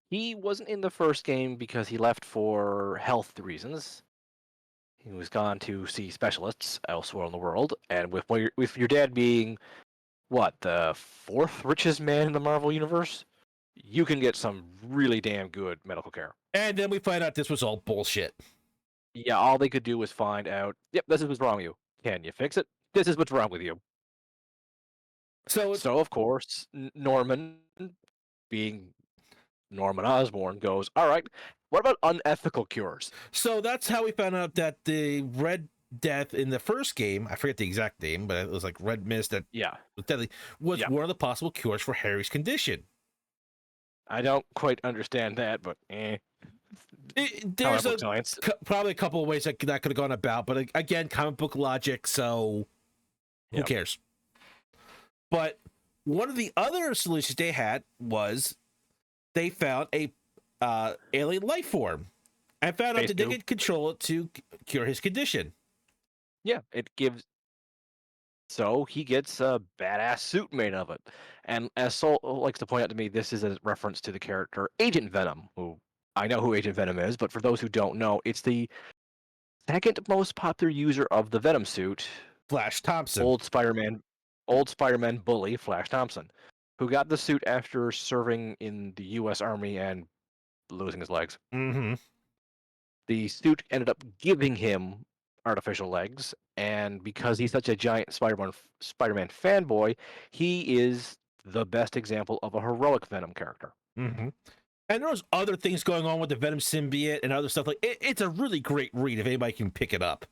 B: He wasn't in the first game because he left for health reasons. He was gone to see specialists elsewhere in the world, and with your dad being, what, the fourth richest man in the Marvel Universe, you can get some really damn good medical care.
A: And then we find out this was all bullshit.
B: Yeah, all they could do was find out, yep, this is what's wrong with you. Can you fix it? This is what's wrong with you. So of course, Norman, being Norman Osborn, goes, all right, what about unethical cures?
A: So that's how we found out that the Red Death in the first game, I forget the exact name, but it was like Red Mist that was deadly, was one of the possible cures for Harry's condition.
B: I don't quite understand that, but
A: there's probably a couple of ways that could have gone about, but again, comic book logic, so who cares? But one of the other solutions they had was they found a alien life form and found out that they could control it to cure his condition.
B: Yeah, so he gets a badass suit made of it. And as Sol likes to point out to me, this is a reference to the character Agent Venom, who I know who Agent Venom is, but for those who don't know, it's the second most popular user of the Venom suit,
A: Flash Thompson.
B: Old Spider-Man bully Flash Thompson, who got the suit after serving in the U.S. Army and losing his legs.
A: Mm-hmm.
B: The suit ended up giving him artificial legs, and because he's such a giant Spider-Man fanboy, he is the best example of a heroic Venom character.
A: Mm-hmm. And there's other things going on with the Venom symbiote and other stuff. Like it's a really great read if anybody can pick it up,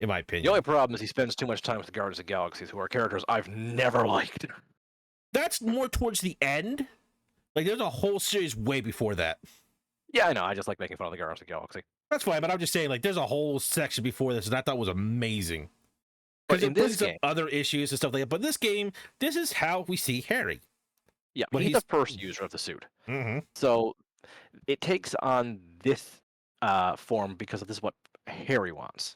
A: in my
B: The only
A: opinion.
B: problem is he spends too much time with the Guardians of the Galaxies, who are characters I've never liked.
A: That's more towards the end. Like there's a whole series way before that.
B: Yeah, I know. I just like making fun of the Guardians of the Galaxy.
A: That's fine, but I'm just saying, like, there's a whole section before this that I thought was amazing.
B: But
A: Because
B: in
A: it
B: this
A: brings up
B: game,
A: other issues and stuff like that. But this game, this is how we see Harry.
B: yeah,
A: When
B: he's
A: he's
B: the first user of the suit.
A: mm-hmm.
B: So it takes on this form because of this is what Harry wants.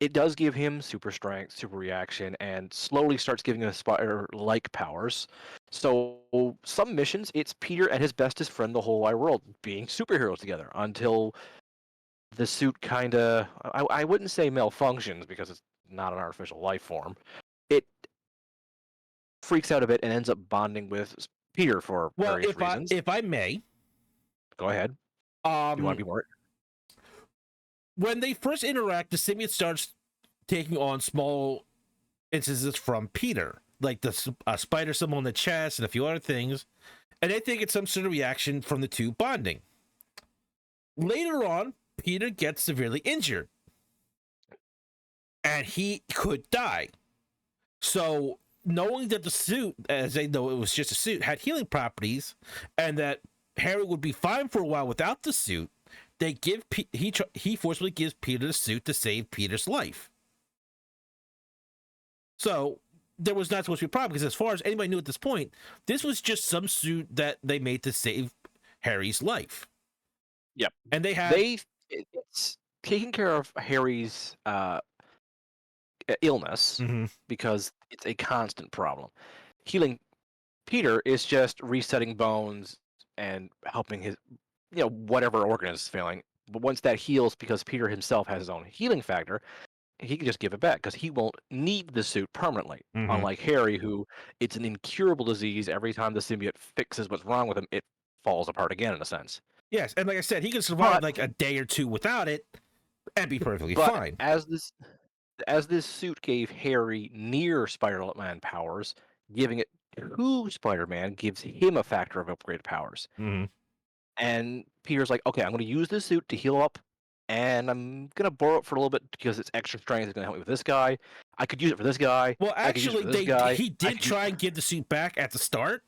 B: It does give him super strength, super reaction, and slowly starts giving him spider-like powers. So some missions, it's Peter and his bestest friend, the whole wide world, being superheroes together until the suit kind of, I wouldn't say malfunctions because it's not an artificial life form. It freaks out a bit and ends up bonding with Peter for
A: Well,
B: various reasons.
A: if I may,
B: Go ahead. You want to
A: um,
B: be more?
A: when they first interact, the symbiote starts taking on small instances from Peter, like the spider symbol on the chest and a few other things, and they think it's some sort of reaction from the two bonding. Later on, Peter gets severely injured, and he could die. So, knowing that the suit, as they know it was just a suit, had healing properties, and that Harry would be fine for a while without the suit, they give he forcibly gives Peter the suit to save Peter's life. So there was not supposed to be a problem because, as far as anybody knew at this point, this was just some suit that they made to save Harry's life.
B: Yep.
A: And they had
B: it's taking care of Harry's illness because it's a constant problem. Healing Peter is just resetting bones and helping his, whatever organ is failing. But once that heals, because Peter himself has his own healing factor, he can just give it back because he won't need the suit permanently. Unlike Harry, who it's an incurable disease. Every time the symbiote fixes what's wrong with him, it falls apart again, in a sense.
A: Yes, and like I said, he could survive like a day or two without it and be perfectly fine.
B: As this suit gave Harry near Spider-Man powers, giving it to Spider-Man gives him a factor of upgraded powers. And Peter's like, okay, I'm going to use this suit to heal up, and I'm going to borrow it for a little bit because it's extra strength. It's going to help me with this guy. I could use it for this guy.
A: Well, actually, he did try and give the suit back at the start,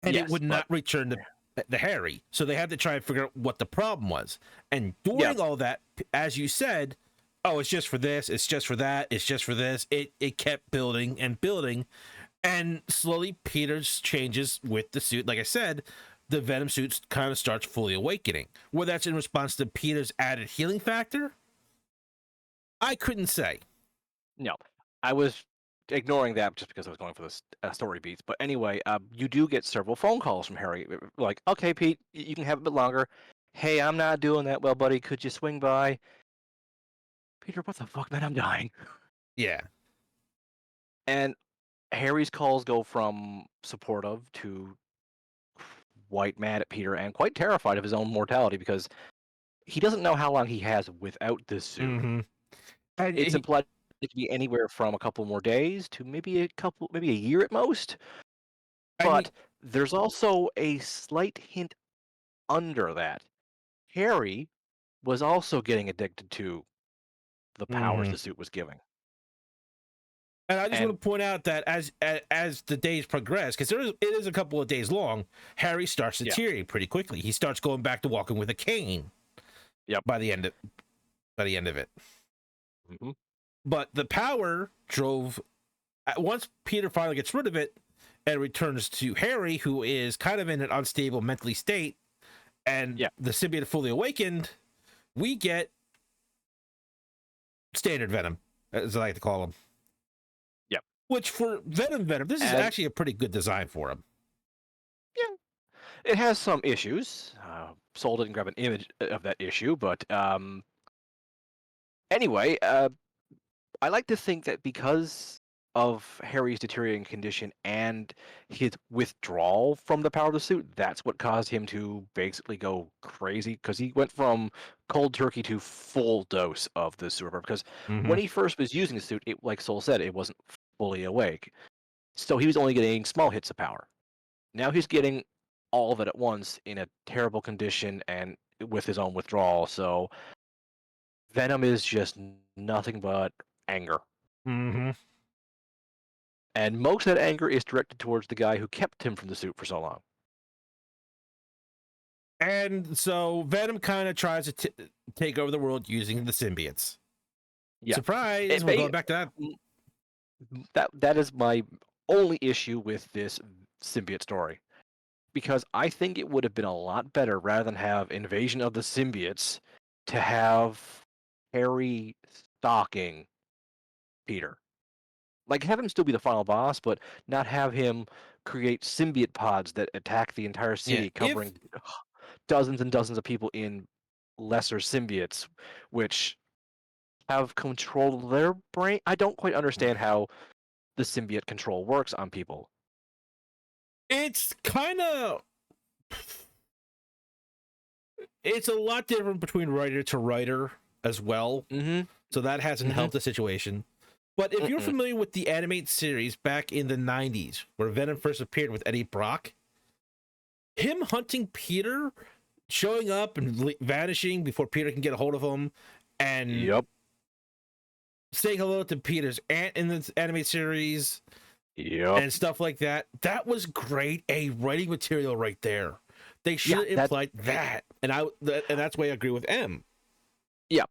A: and it would not return to the Harry. So they had to try and figure out what the problem was. And during all that, as you said, oh, it's just for this, it's just for that, it's just for this. It kept building and building, and slowly Peter's changes with the suit. Like I said, the Venom suit kind of starts fully awakening. Whether that's in response to Peter's added healing factor, I couldn't say.
B: No, I was ignoring that just because I was going for the story beats. But anyway, you do get several phone calls from Harry, like, okay, Pete, you can have a bit longer. Hey, I'm not doing that well, buddy. Could you swing by? Peter, what the fuck, man? I'm dying.
A: Yeah.
B: And Harry's calls go from supportive to quite mad at Peter and quite terrified of his own mortality because he doesn't know how long he has without this suit. And it's implied it could be anywhere from a couple more days to maybe a year at most. But there's also a slight hint under that. Harry was also getting addicted to the powers the suit was giving.
A: And I just want to point out that as the days progress, because it is a couple of days long, Harry starts to deteriorate pretty quickly. He starts going back to walking with a cane.
B: Yep.
A: By the end of it. But the power drove. Once Peter finally gets rid of it and returns to Harry, who is kind of in an unstable mentally state, and the symbiote fully awakened, we get standard Venom, as I like to call him.
B: Yep.
A: Which for Venom, this is actually a pretty good design for him.
B: Yeah. It has some issues. Soul didn't grab an image of that issue, but anyway, I like to think that because of Harry's deteriorating condition and his withdrawal from the power of the suit, that's what caused him to basically go crazy, because he went from cold turkey to full dose of the super power. Because when he first was using the suit, like Soul said, it wasn't fully awake. So he was only getting small hits of power. Now he's getting all of it at once in a terrible condition and with his own withdrawal. So Venom is just nothing but anger.
A: Mm-hmm.
B: And most of that anger is directed towards the guy who kept him from the suit for so long.
A: And so Venom kind of tries to take over the world using the symbiotes.
B: Yeah.
A: Surprise! We're going back to
B: that is my only issue with this symbiote story. Because I think it would have been a lot better rather than have Invasion of the Symbiotes to have Harry stalking Peter. Like, have him still be the final boss, but not have him create symbiote pods that attack the entire
A: Yeah,
B: city, covering dozens and dozens of people in lesser symbiotes, which have control of their brain. I don't quite understand how the symbiote control works on people.
A: it's kind of it's a lot different between writer to writer as well.
B: Mm-hmm.
A: So that hasn't helped the situation. But if you're familiar with the animated series back in the 90s, where Venom first appeared with Eddie Brock, him hunting Peter, showing up and vanishing before Peter can get a hold of him, and
B: Yep.
A: saying hello to Peter's aunt in the animated series,
B: Yep.
A: and stuff like that, that was great. A writing material right there. They should have implied that. And that's why I agree with M.
B: Yeah.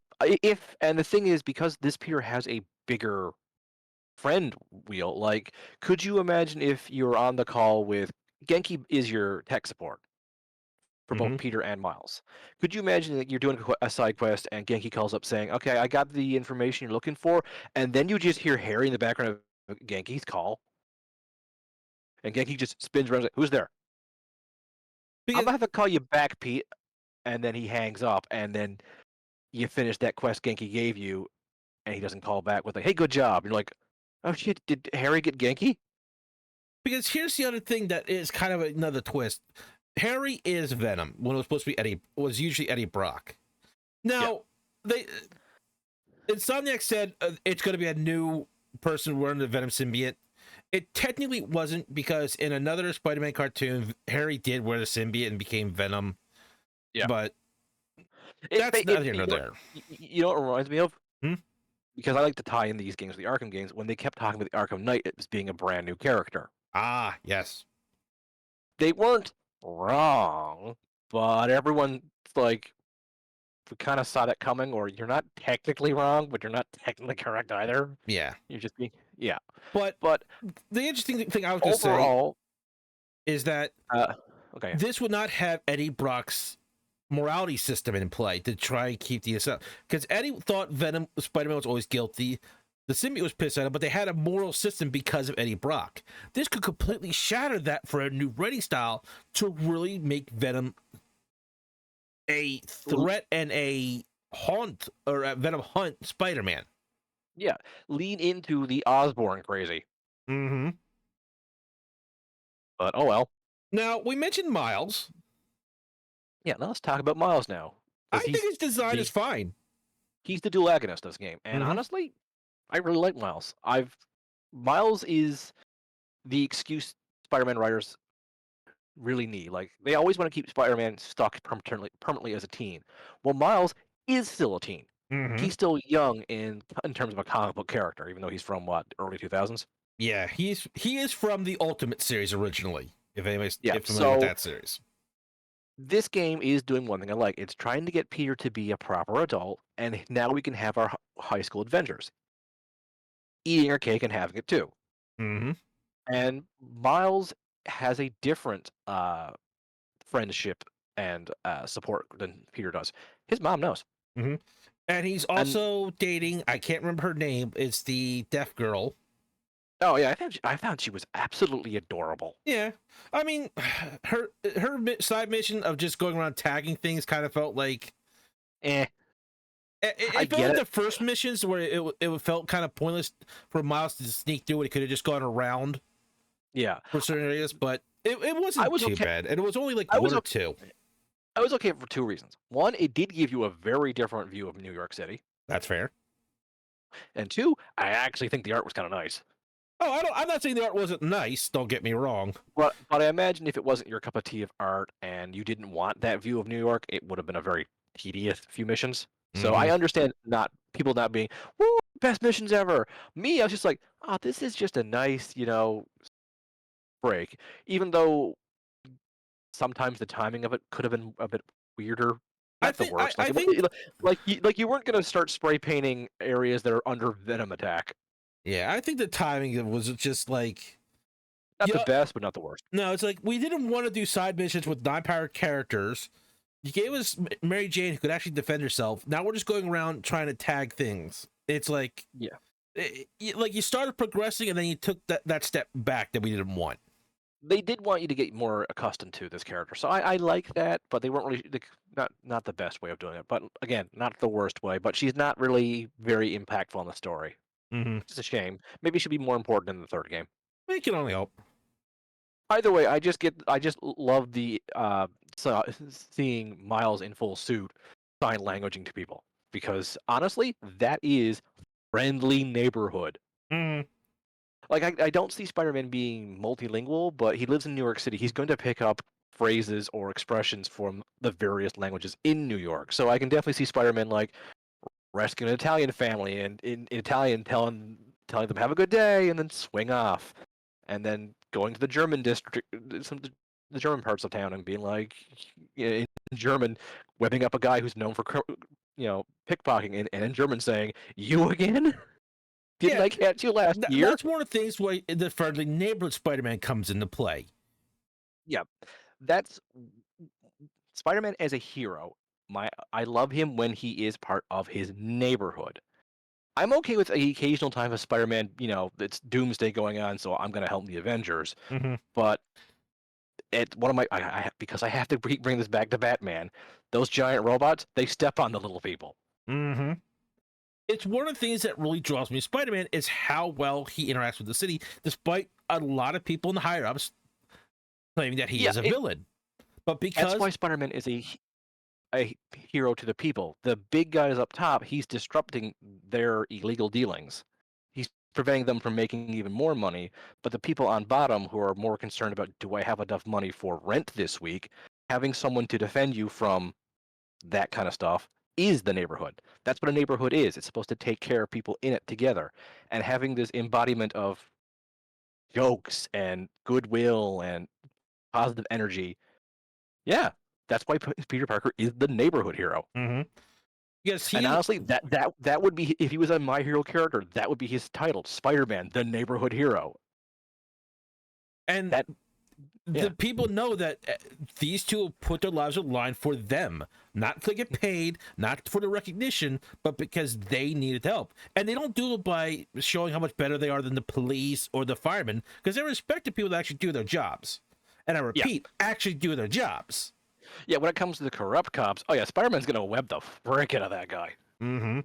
B: And the thing is, because this Peter has a bigger friend wheel, like, could you imagine if you're on the call with Genki is your tech support for both Peter and Miles? Could you imagine that you're doing a side quest and Genki calls up saying, "Okay, I got the information you're looking for," and then you just hear Harry in the background of Genki's call, and Genki just spins around and says, "Who's there? I'm
A: Because,
B: gonna have to call you back, Pete," and then he hangs up, and then you finish that quest Genki gave you, and he doesn't call back with like, "Hey, good job." You're like, "Oh shit, did Harry get Genki?"
A: because here's the other thing that is kind of another twist. Harry is Venom when it was supposed to be was usually Eddie Brock. Now, Insomniac said it's going to be a new person wearing the Venom symbiote. It technically wasn't, because in another Spider-Man cartoon, Harry did wear the symbiote and became Venom.
B: Yeah.
A: But that's neither here nor there.
B: You know what it reminds me of?
A: Hmm?
B: Because I like to tie in these games, the Arkham games, when they kept talking about the Arkham Knight as being a brand new character.
A: Ah, yes.
B: They weren't wrong, but everyone, like, we kind of saw that coming, or you're not technically wrong, but you're not technically correct either.
A: Yeah.
B: You're just being, yeah.
A: But
B: But
A: the interesting thing I was going to say
B: overall,
A: is that
B: okay.
A: this would not have Eddie Brock's morality system in play to try and keep the assault, because Eddie thought Venom Spider-Man was always guilty. The symbiote was pissed at him, but they had a moral system because of Eddie Brock. This could completely shatter that for a new writing style to really make Venom a threat and a Venom hunt Spider-Man.
B: Yeah, lean into the Osborn crazy.
A: Mm-hmm.
B: But oh well.
A: Now, we mentioned Miles.
B: Yeah, now let's talk about Miles now.
A: I think his design is fine.
B: He's the dual agonist of this game, and honestly, I really like Miles. Miles is the excuse Spider-Man writers really need. Like, they always want to keep Spider-Man stuck permanently as a teen. Well, Miles is still a teen. He's still young in terms of a comic book character, even though he's from what, early 2000s.
A: Yeah, he is from the Ultimate series originally. If anybody's familiar with that series.
B: This game is doing one thing I like. It's trying to get Peter to be a proper adult, and now we can have our high school adventures. Eating our cake and having it too. And Miles has a different friendship and support than Peter does. His mom knows.
A: And he's also dating, I can't remember her name, it's the deaf girl.
B: Oh yeah, I found she was absolutely adorable.
A: Yeah, I mean, her side mission of just going around tagging things kind of felt like,
B: It
A: felt like the first missions where it felt kind of pointless for Miles to sneak through it. He could have just gone around.
B: Yeah,
A: for certain areas, but it wasn't too bad, and it was only like one or two.
B: I was okay for two reasons. One, it did give you a very different view of New York City.
A: That's fair.
B: And two, I actually think the art was kind of nice.
A: Oh, I'm not saying the art wasn't nice. Don't get me wrong.
B: But I imagine if it wasn't your cup of tea of art and you didn't want that view of New York, it would have been a very tedious few missions. So
A: Hmm.
B: I understand not people not being woo best missions ever. Me, I was just like, oh, this is just a nice, break. Even though sometimes the timing of it could have been a bit weirder.
A: I
B: Not the
A: think
B: worst. Like
A: I think
B: like you weren't gonna start spray painting areas that are under venom attack.
A: yeah, I think the timing was just like
B: Not the
A: yeah.
B: best, but not the worst.
A: No, it's like we didn't want to do side missions with non-powered characters. You gave us Mary Jane who could actually defend herself. Now we're just going around trying to tag things. It's like
B: Yeah.
A: like you started progressing and then you took that step back that we didn't want.
B: They did want you to get more accustomed to this character, so I like that, but they weren't really not the best way of doing it. But again, not the worst way. But she's not really very impactful on the story,
A: Mm-hmm.
B: which is a shame. Maybe she'll be more important in the third game.
A: We can only hope.
B: Either way, I just love the seeing Miles in full suit sign languaging to people because honestly, that is friendly neighborhood.
A: Mm-hmm.
B: Like I don't see Spider-Man being multilingual, but he lives in New York City. He's going to pick up phrases or expressions from the various languages in New York. So I can definitely see Spider-Man like rescuing an Italian family and in Italian telling them have a good day and then swing off. And then going to the German district the German parts of town and being like in German webbing up a guy who's known for pickpocketing and in German saying, "You again? Didn't
A: Yeah,
B: I catch you last year?"
A: that's one of the things why the friendly neighborhood Spider-Man comes into play.
B: Yeah, that's Spider-Man as a hero. I love him when he is part of his neighborhood. I'm okay with the occasional time of Spider-Man, it's doomsday going on, so I'm gonna help the Avengers.
A: Mm-hmm.
B: But one of my because I have to bring this back to Batman. Those giant robots, they step on the little people.
A: Mm-hmm. It's one of the things that really draws me to Spider-Man is how well he interacts with the city, despite a lot of people in the higher ups claiming that he
B: Yeah,
A: is a villain. But
B: that's
A: because
B: why Spider-Man is a hero to the people. The big guys up top, he's disrupting their illegal dealings. He's preventing them from making even more money. But the people on bottom who are more concerned about do I have enough money for rent this week, having someone to defend you from that kind of stuff is the neighborhood. That's what a neighborhood is. It's supposed to take care of people in it together. And having this embodiment of jokes and goodwill and positive energy, yeah, that's why Peter Parker is the neighborhood hero.
A: mm-hmm. Yes,
B: And
A: he
B: honestly, that would be if he was a My Hero character, that would be his title, Spider-Man, the neighborhood hero.
A: and
B: That
A: the
B: yeah,
A: people know that these two put their lives on the line for them, not to get paid, not for the recognition, but because they needed help. And they don't do it by showing how much better they are than the police or the firemen, because they respect the people that actually do their jobs. And I
B: yeah,
A: repeat, actually do their jobs.
B: yeah. When it comes to the corrupt cops, oh yeah, Spider-Man's gonna web the frick out of that guy.
A: Mm-hmm.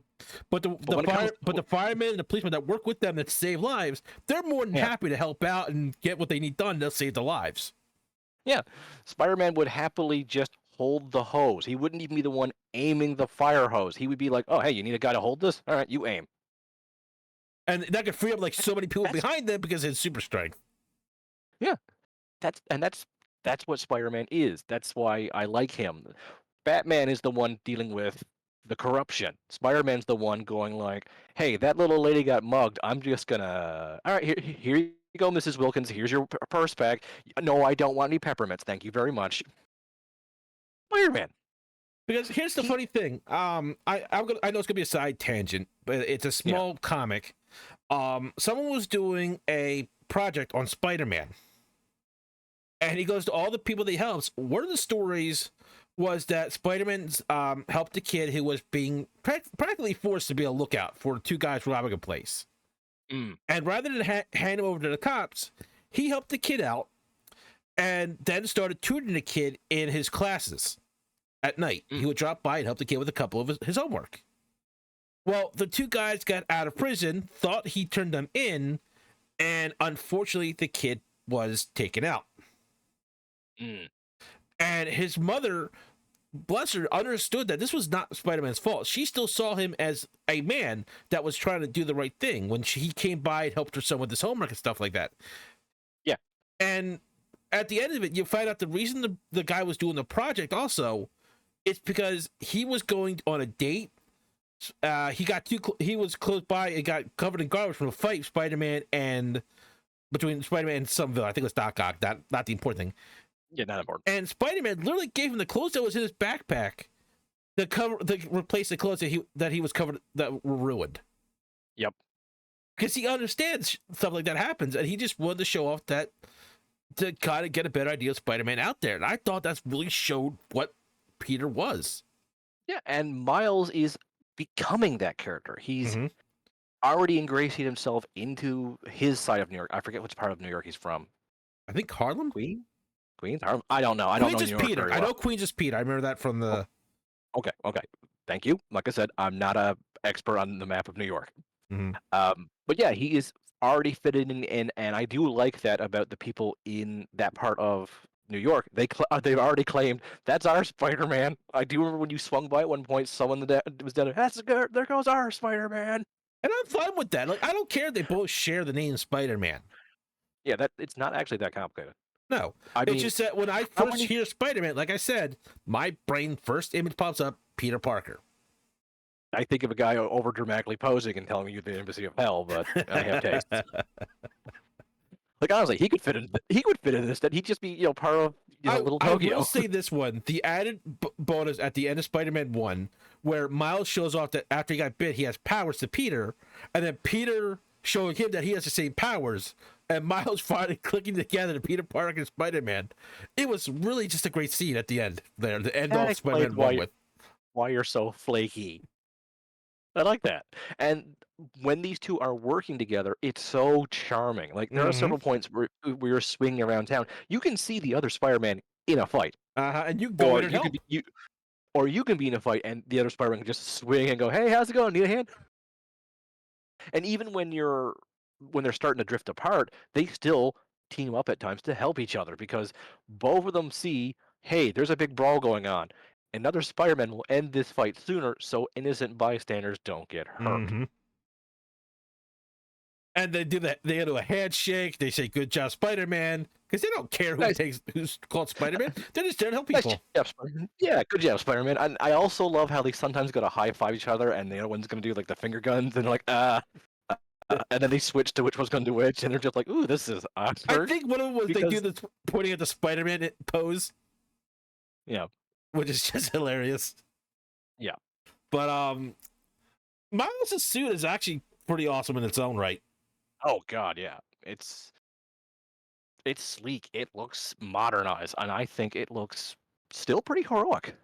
A: But
B: But when it comes,
A: the firemen and the policemen that work with them that save lives, they're more than
B: yeah,
A: happy to help out and get what they need done to save the lives.
B: yeah, Spider-Man would happily just hold the hose. He wouldn't even be the one aiming the fire hose. He would be like, oh hey, you need a guy to hold this? All right, you aim.
A: And that could free up like
B: That's
A: so many people
B: that's
A: behind them because of his super strength.
B: yeah. That's what Spider-Man is. That's why I like him. Batman is the one dealing with the corruption. Spider-Man's the one going like, "Hey, that little lady got mugged. I'm just gonna. All right, here you go, Mrs. Wilkins. Here's your purse back. No, I don't want any peppermints. Thank you very much." Spider-Man.
A: Because here's the
B: He
A: funny thing. I know it's gonna be a side tangent, but it's a
B: yeah.
A: small comic. Someone was doing a project on Spider-Man, and he goes to all the people that he helps. One of the stories was that Spider-Man's helped a kid who was being practically forced to be a lookout for two guys robbing a place.
B: Mm,
A: And rather than hand him over to the cops, he helped the kid out and then started tutoring the kid in his classes at night.
B: mm,
A: He would drop by and help the kid with a couple of his homework. Well, the two guys got out of prison, thought he turned them in, and unfortunately, the kid was taken out.
B: mm.
A: And his mother bless her, understood that this was not Spider-Man's fault. She still saw him as a man that was trying to do the right thing when he came by and helped her son with his homework and stuff like that.
B: Yeah.
A: And at the end of it, you find out the reason the guy was doing the project also, it's because he was going on a date. He was close by and got covered in garbage from a fight between Spider-Man and some villain. I think it was Doc Ock. Not the important thing.
B: Yeah, not important.
A: And Spider-Man literally gave him the clothes that was in his backpack to replace the clothes that he was covered that were ruined.
B: Yep.
A: Because he understands stuff like that happens, and he just wanted to show off that to kind of get a better idea of Spider-Man out there. And I thought that's really showed what Peter was.
B: Yeah, and Miles is becoming that character. He's
A: Mhm.
B: already ingratiated himself into his side of New York. I forget which part of New York he's from.
A: I think Harlem?
B: Queens? Harlem? I don't know. I don't know
A: Queens
B: New
A: is
B: York
A: Peter.
B: very
A: I
B: well.
A: know Queens is Peter. I remember that from the...
B: Okay. Thank you. Like I said, I'm not a expert on the map of New York.
A: Mhm.
B: But yeah, he is already fitted in, and I do like that about the people in that part of New York. They've already claimed that's our Spider-Man. I do remember when you swung by at one point, someone that was dead. There goes our Spider-Man.
A: And I'm fine with that. Like, I don't care if they both share the name Spider-Man.
B: Yeah, it's not actually that complicated.
A: No.
B: I mean,
A: It's just that when I first hear Spider-Man, like I said, my brain first image pops up, Peter Parker.
B: I think of a guy over dramatically posing and telling me you're the embassy of hell, but I have taste. Like honestly, he could fit in this. That he'd just be part of little Tokyo.
A: I will say this one: the added bonus at the end of Spider-Man 1, where Miles shows off that after he got bit, he has powers to Peter, and then Peter showing him that he has the same powers, and Miles finally clicking together to Peter Parker and Spider-Man. It was really just a great scene at the end there. The end of Spider-Man 1 with
B: why you're so flaky. I like that. And when these two are working together, it's so charming. Like there are several points where you're swinging around town. You can see the other Spider-Man in a fight.
A: and you go in and help.
B: Or you can be in a fight and the other Spider-Man can just swing and go, "Hey, how's it going? Need a hand?" And even when they're starting to drift apart, they still team up at times to help each other because both of them see, hey, there's a big brawl going on. Another Spider-Man will end this fight sooner so innocent bystanders don't get hurt.
A: Mm-hmm. And they do that. They do a handshake. They say, "Good job, Spider-Man," because they don't care who's called Spider-Man. They're just there to help people.
B: Yeah, good job, Spider-Man. And I also love how they sometimes go to high five each other, and the other one's gonna do like the finger guns, and they're like, and then they switch to which one's gonna do which, and they're just like, "Ooh, this is awkward."
A: I think one of them was they do this pointing at the Spider-Man pose.
B: Yeah,
A: which is just hilarious.
B: Yeah,
A: but Miles' suit is actually pretty awesome in its own right.
B: Oh god, yeah. It's sleek. It looks modernized, and I think it looks still pretty heroic.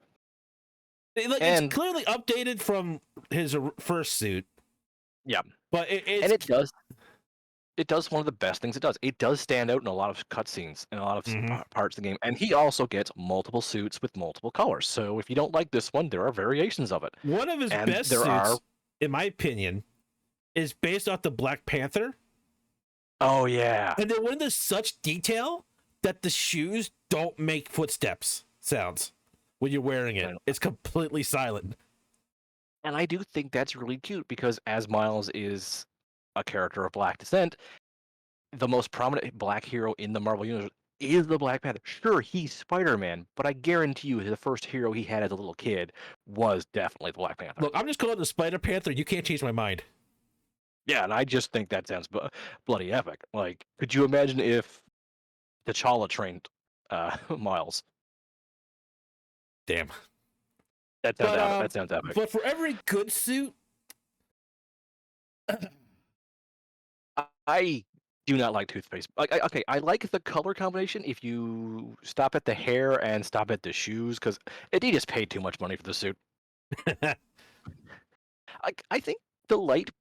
A: It's clearly updated from his first suit.
B: Yeah,
A: but
B: it does one of the best things it does. It does stand out in a lot of cutscenes and a lot of parts of the game, and he also gets multiple suits with multiple colors. So if you don't like this one, there are variations of it.
A: One of his best suits, in my opinion, is based off the Black Panther.
B: Oh yeah,
A: and they went into such detail that the shoes don't make footsteps sounds when you're wearing it. It's completely silent.
B: And I do think that's really cute because as Miles is a character of Black descent, the most prominent Black hero in the Marvel universe is the Black Panther. Sure, he's Spider-Man, but I guarantee you the first hero he had as a little kid was definitely the Black Panther.
A: Look, I'm just calling it the Spider Panther. You can't change my mind.
B: Yeah, and I just think that sounds bloody epic. Like, could you imagine if T'Challa trained Miles?
A: Damn.
B: That sounds epic.
A: But for every good suit,
B: I do not like toothpaste. Okay, I like the color combination if you stop at the hair and stop at the shoes, because they just paid too much money for the suit. I think the light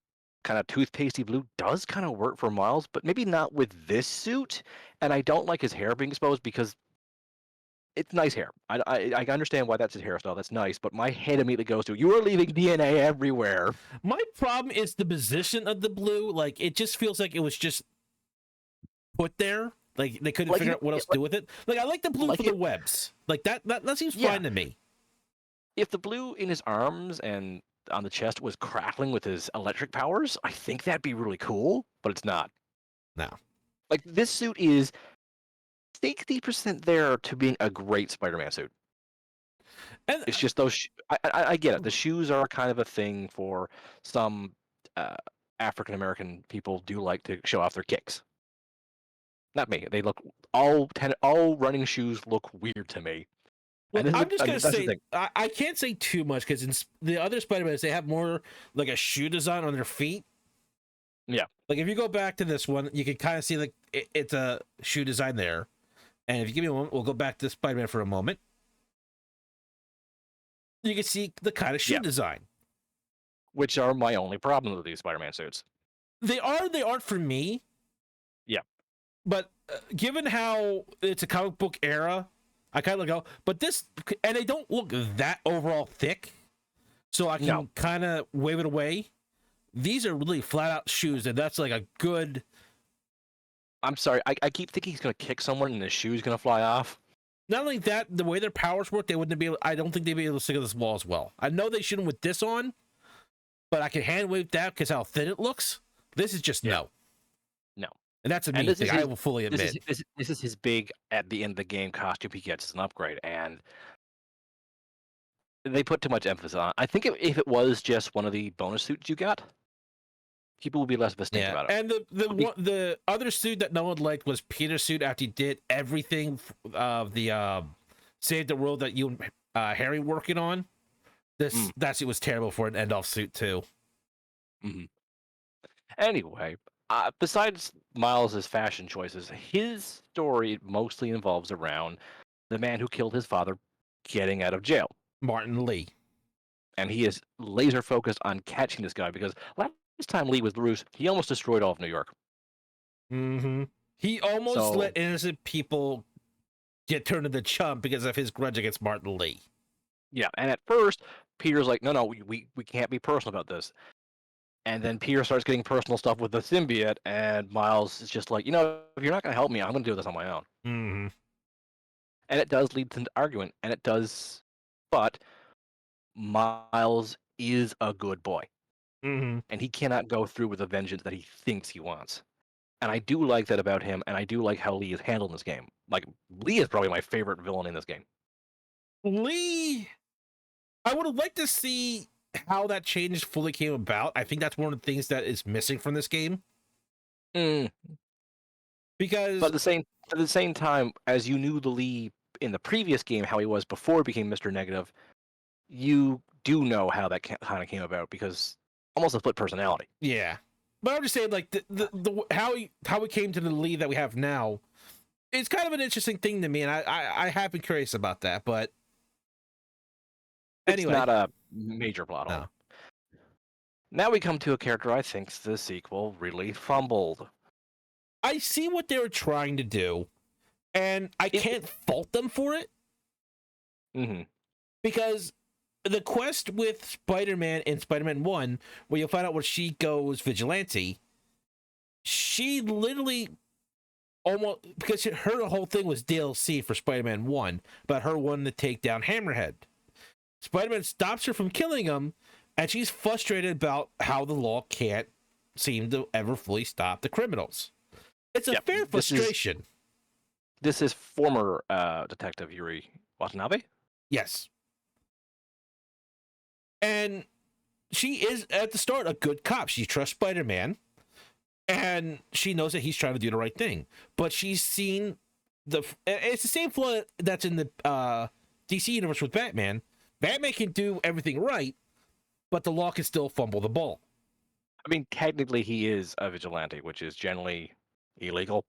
B: kind of toothpastey blue does kind of work for Miles, but maybe not with this suit. And I don't like his hair being exposed because it's nice hair. I understand why that's his hairstyle. That's nice, but my head immediately goes to, you are leaving DNA everywhere.
A: My problem is the position of the blue. Like, it just feels like it was just put there. Like, they couldn't figure out what else to do with it. Like, I like the blue for the webs. Like, that seems fine to me.
B: if the blue in his arms and on the chest was crackling with his electric powers, I think that'd be really cool, but it's not.
A: No.
B: Like, this suit is 60% there to being a great Spider-Man suit.
A: And
B: It's just those. I get it. The shoes are kind of a thing for some uh, African American people do like to show off their kicks. Not me. They look all running shoes look weird to me.
A: well,
B: And this is
A: I'm just gonna
B: that's the
A: say
B: thing.
A: I can't say too much because in the other Spider-Mans they have more like a shoe design on their feet.
B: Yeah.
A: Like if you go back to this one, you can kind of see like it's a shoe design there. And if you give me a moment, we'll go back to Spider-Man for a moment. You can see the kind of shoe
B: Yeah.
A: design.
B: Which are my only problems with these Spider-Man suits.
A: They aren't for me.
B: Yeah.
A: But given how it's a comic book era, I kind of go. But this, and they don't look that overall thick, so I can
B: No.
A: kind of wave it away. These are really flat out shoes, and that's like a good.
B: I'm sorry. I keep thinking he's gonna kick someone and his shoe's gonna fly off.
A: Not only that, the way their powers work, they wouldn't be able. I don't think they'd be able to stick to this wall as well. I know they shouldn't with this on, but I can hand wave that because how thin it looks. This is just no.
B: No.
A: And that's a me
B: this
A: thing.
B: is
A: I
B: his-
A: will fully admit.
B: This is his big at the end of the game costume he gets as an upgrade, and they put too much emphasis on it. I think if it was just one of the bonus suits you got, people would be less of a stink
A: Yeah,
B: about it.
A: and the other suit that no one liked was Peter's suit after he did everything of the Save the World that you and Harry working on. That suit was terrible for an end off suit too.
B: Mm-hmm. Anyway, besides Miles's fashion choices, his story mostly involves around the man who killed his father getting out of jail.
A: Martin Lee.
B: And he is laser focused on catching this guy because last time Lee was loose, he almost destroyed all of New York.
A: Mm-hmm. He almost let innocent people get turned into chump because of his grudge against Martin Lee.
B: Yeah, and at first, Peter's like, no, we can't be personal about this. And then Peter starts getting personal stuff with the symbiote, and Miles is just like, if you're not going to help me, I'm going to do this on my own.
A: Mm-hmm.
B: And it does lead to argument, and it does, but Miles is a good boy.
A: Mm-hmm.
B: And he cannot go through with the vengeance that he thinks he wants. And I do like that about him, and I do like how Lee is handled in this game. Like, Lee is probably my favorite villain in this game.
A: Lee, I would have liked to see how that change fully came about. I think that's one of the things that is missing from this game. Because
B: But at the same time, as you knew the Lee in the previous game, how he was before he became Mr. Negative, you do know how that kind of came about because almost a split personality.
A: yeah, but I'm just saying, like the how he came to the Lee that we have now, it's kind of an interesting thing to me, and I have been curious about that. But anyway,
B: it's not a major plot hole. Now we come to a character I think the sequel really fumbled.
A: I see what they were trying to do, and I can't fault them for it.
B: Mm-hmm.
A: Because the quest with Spider-Man in Spider-Man 1, where you'll find out where she goes vigilante, she literally almost, because her whole thing was DLC for Spider-Man 1, about her wanting to take down Hammerhead. Spider-Man stops her from killing him, and she's frustrated about how the law can't seem to ever fully stop the criminals. It's a fair frustration.
B: This is former Detective Yuri Watanabe?
A: Yes. And she is, at the start, a good cop. She trusts Spider-Man, and she knows that he's trying to do the right thing. But she's seen it's the same flaw that's in the DC universe with Batman. Batman can do everything right, but the law can still fumble the ball.
B: I mean, technically he is a vigilante, which is generally illegal.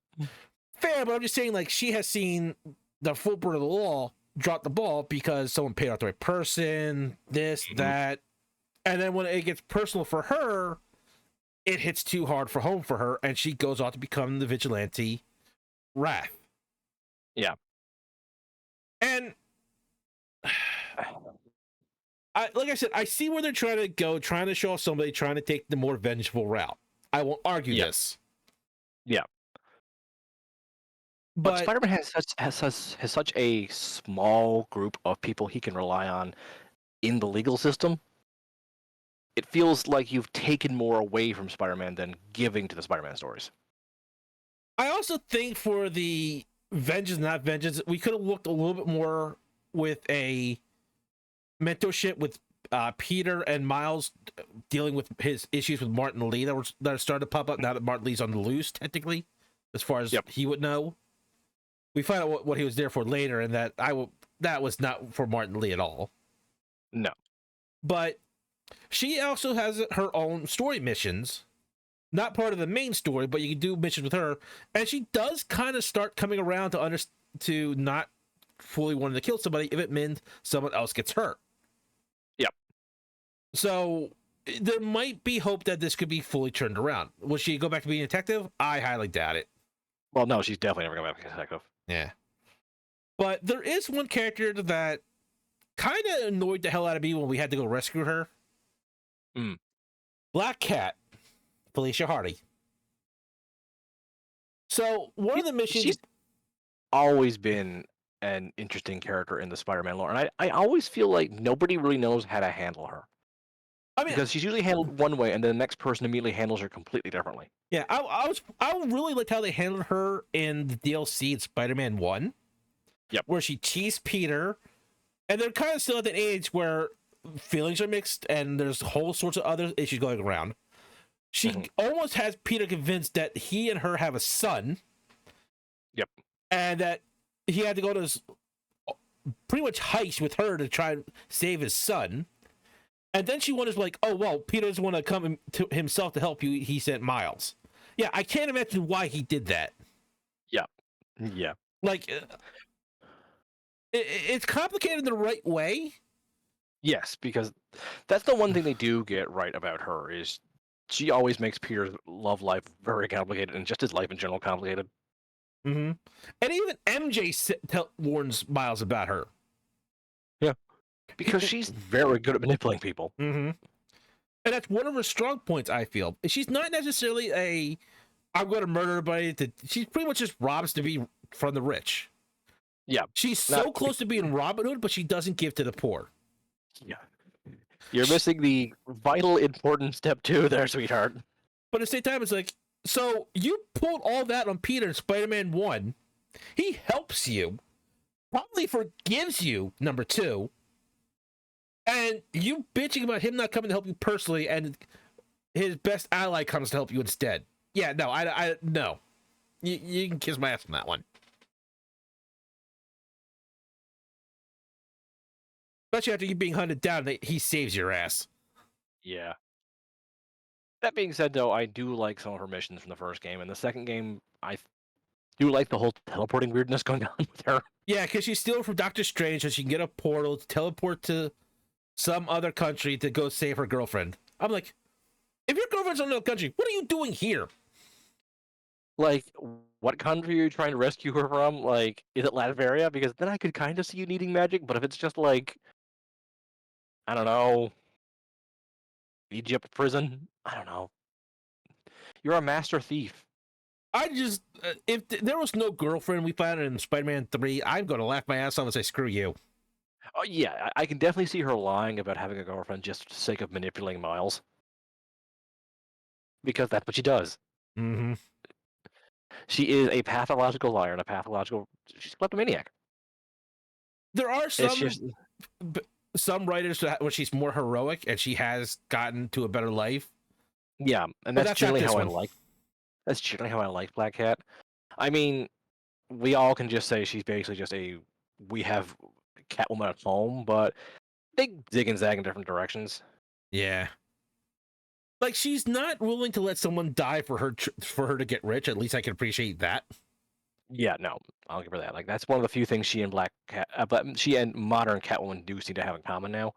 A: Fair, but I'm just saying, like, she has seen the full brunt of the law drop the ball because someone paid out the right person, this, that. And then when it gets personal for her, it hits too hard for home for her, and she goes off to become the vigilante Wrath.
B: Yeah.
A: And like I said, I see where they're trying to go, trying to show off somebody, trying to take the more vengeful route. I won't argue this.
B: Yeah. But Spider-Man has such a small group of people he can rely on in the legal system, it feels like you've taken more away from Spider-Man than giving to the Spider-Man stories.
A: I also think for the vengeance, not vengeance, we could have looked a little bit more with a mentorship with Peter and Miles dealing with his issues with Martin Lee that are starting to pop up now that Martin Lee's on the loose, technically, as far as he would know. We find out what he was there for later, and that was not for Martin Lee at all.
B: No.
A: But she also has her own story missions. Not part of the main story, but you can do missions with her. And she does kind of start coming around to not fully wanting to kill somebody if it means someone else gets hurt.
B: Yep.
A: So there might be hope that this could be fully turned around. Will she go back to being a detective? I highly doubt it.
B: Well, no, she's definitely never going back to being a detective.
A: Yeah. But there is one character that kind of annoyed the hell out of me when we had to go rescue her. Black Cat, Felicia Hardy. So one of the missions...
B: She's always been an interesting character in the Spider-Man lore, and I always feel like nobody really knows how to handle her. I mean, because she's usually handled one way, and then the next person immediately handles her completely differently.
A: Yeah, I really liked how they handled her in the DLC in Spider-Man 1.
B: Yep.
A: Where she teased Peter, and they're kind of still at that age where feelings are mixed, and there's whole sorts of other issues going around. She almost has Peter convinced that he and her have a son.
B: Yep.
A: And that he had to go to this pretty much heist with her to try and save his son. And then she wonders, like, oh, well, Peter doesn't want to come to himself to help you. He sent Miles. Yeah, I can't imagine why he did that.
B: Yeah. Yeah.
A: Like, it's complicated in the right way.
B: Yes, because that's the one thing they do get right about her is she always makes Peter's love life very complicated and just his life in general complicated.
A: Mm-hmm. And even MJ warns Miles about her.
B: Yeah. Because she's very good at manipulating people.
A: Mm-hmm. And that's one of her strong points, I feel. She's not necessarily I'm going to murder everybody. She pretty much just robs to be from the rich.
B: Yeah.
A: She's so close to being Robin Hood, but she doesn't give to the poor.
B: Yeah. You're missing the vital important step 2 there, sweetheart.
A: But at the same time, it's like, so you pulled all that on Peter in Spider-Man 1. He helps you, probably forgives you, number 2. And you bitching about him not coming to help you personally, and his best ally comes to help you instead. Yeah, no, I no. You can kiss my ass on that one. Especially after you being hunted down, he saves your ass.
B: Yeah. That being said, though, I do like some of her missions from the first game. And the second game, I do like the whole teleporting weirdness going on with her.
A: Yeah, because she's stealing from Doctor Strange so she can get a portal to teleport to some other country to go save her girlfriend. I'm like, if your girlfriend's in another country, what are you doing here?
B: Like, what country are you trying to rescue her from? Like, is it Latveria? Because then I could kind of see you needing magic, but if it's just like, I don't know, Egypt prison, I don't know. You're a master thief.
A: I just, if there was no girlfriend we found in Spider-Man 3, I'm going to laugh my ass off and say, screw you.
B: Oh, yeah, I can definitely see her lying about having a girlfriend just for the sake of manipulating Miles. Because that's what she does.
A: Mm-hmm.
B: She is a pathological liar and she's a kleptomaniac.
A: There are some writers where she's more heroic and she has gotten to a better life.
B: Yeah, and that's generally how I like. That's generally how I like Black Cat. I mean, we all can just say she's basically just we have Catwoman at home, but they zig and zag in different directions.
A: Yeah. Like, she's not willing to let someone die for her to get rich. At least I can appreciate that.
B: Yeah, no, I'll give her that. Like, that's one of the few things she and Black Cat, she and modern Catwoman do seem to have in common now.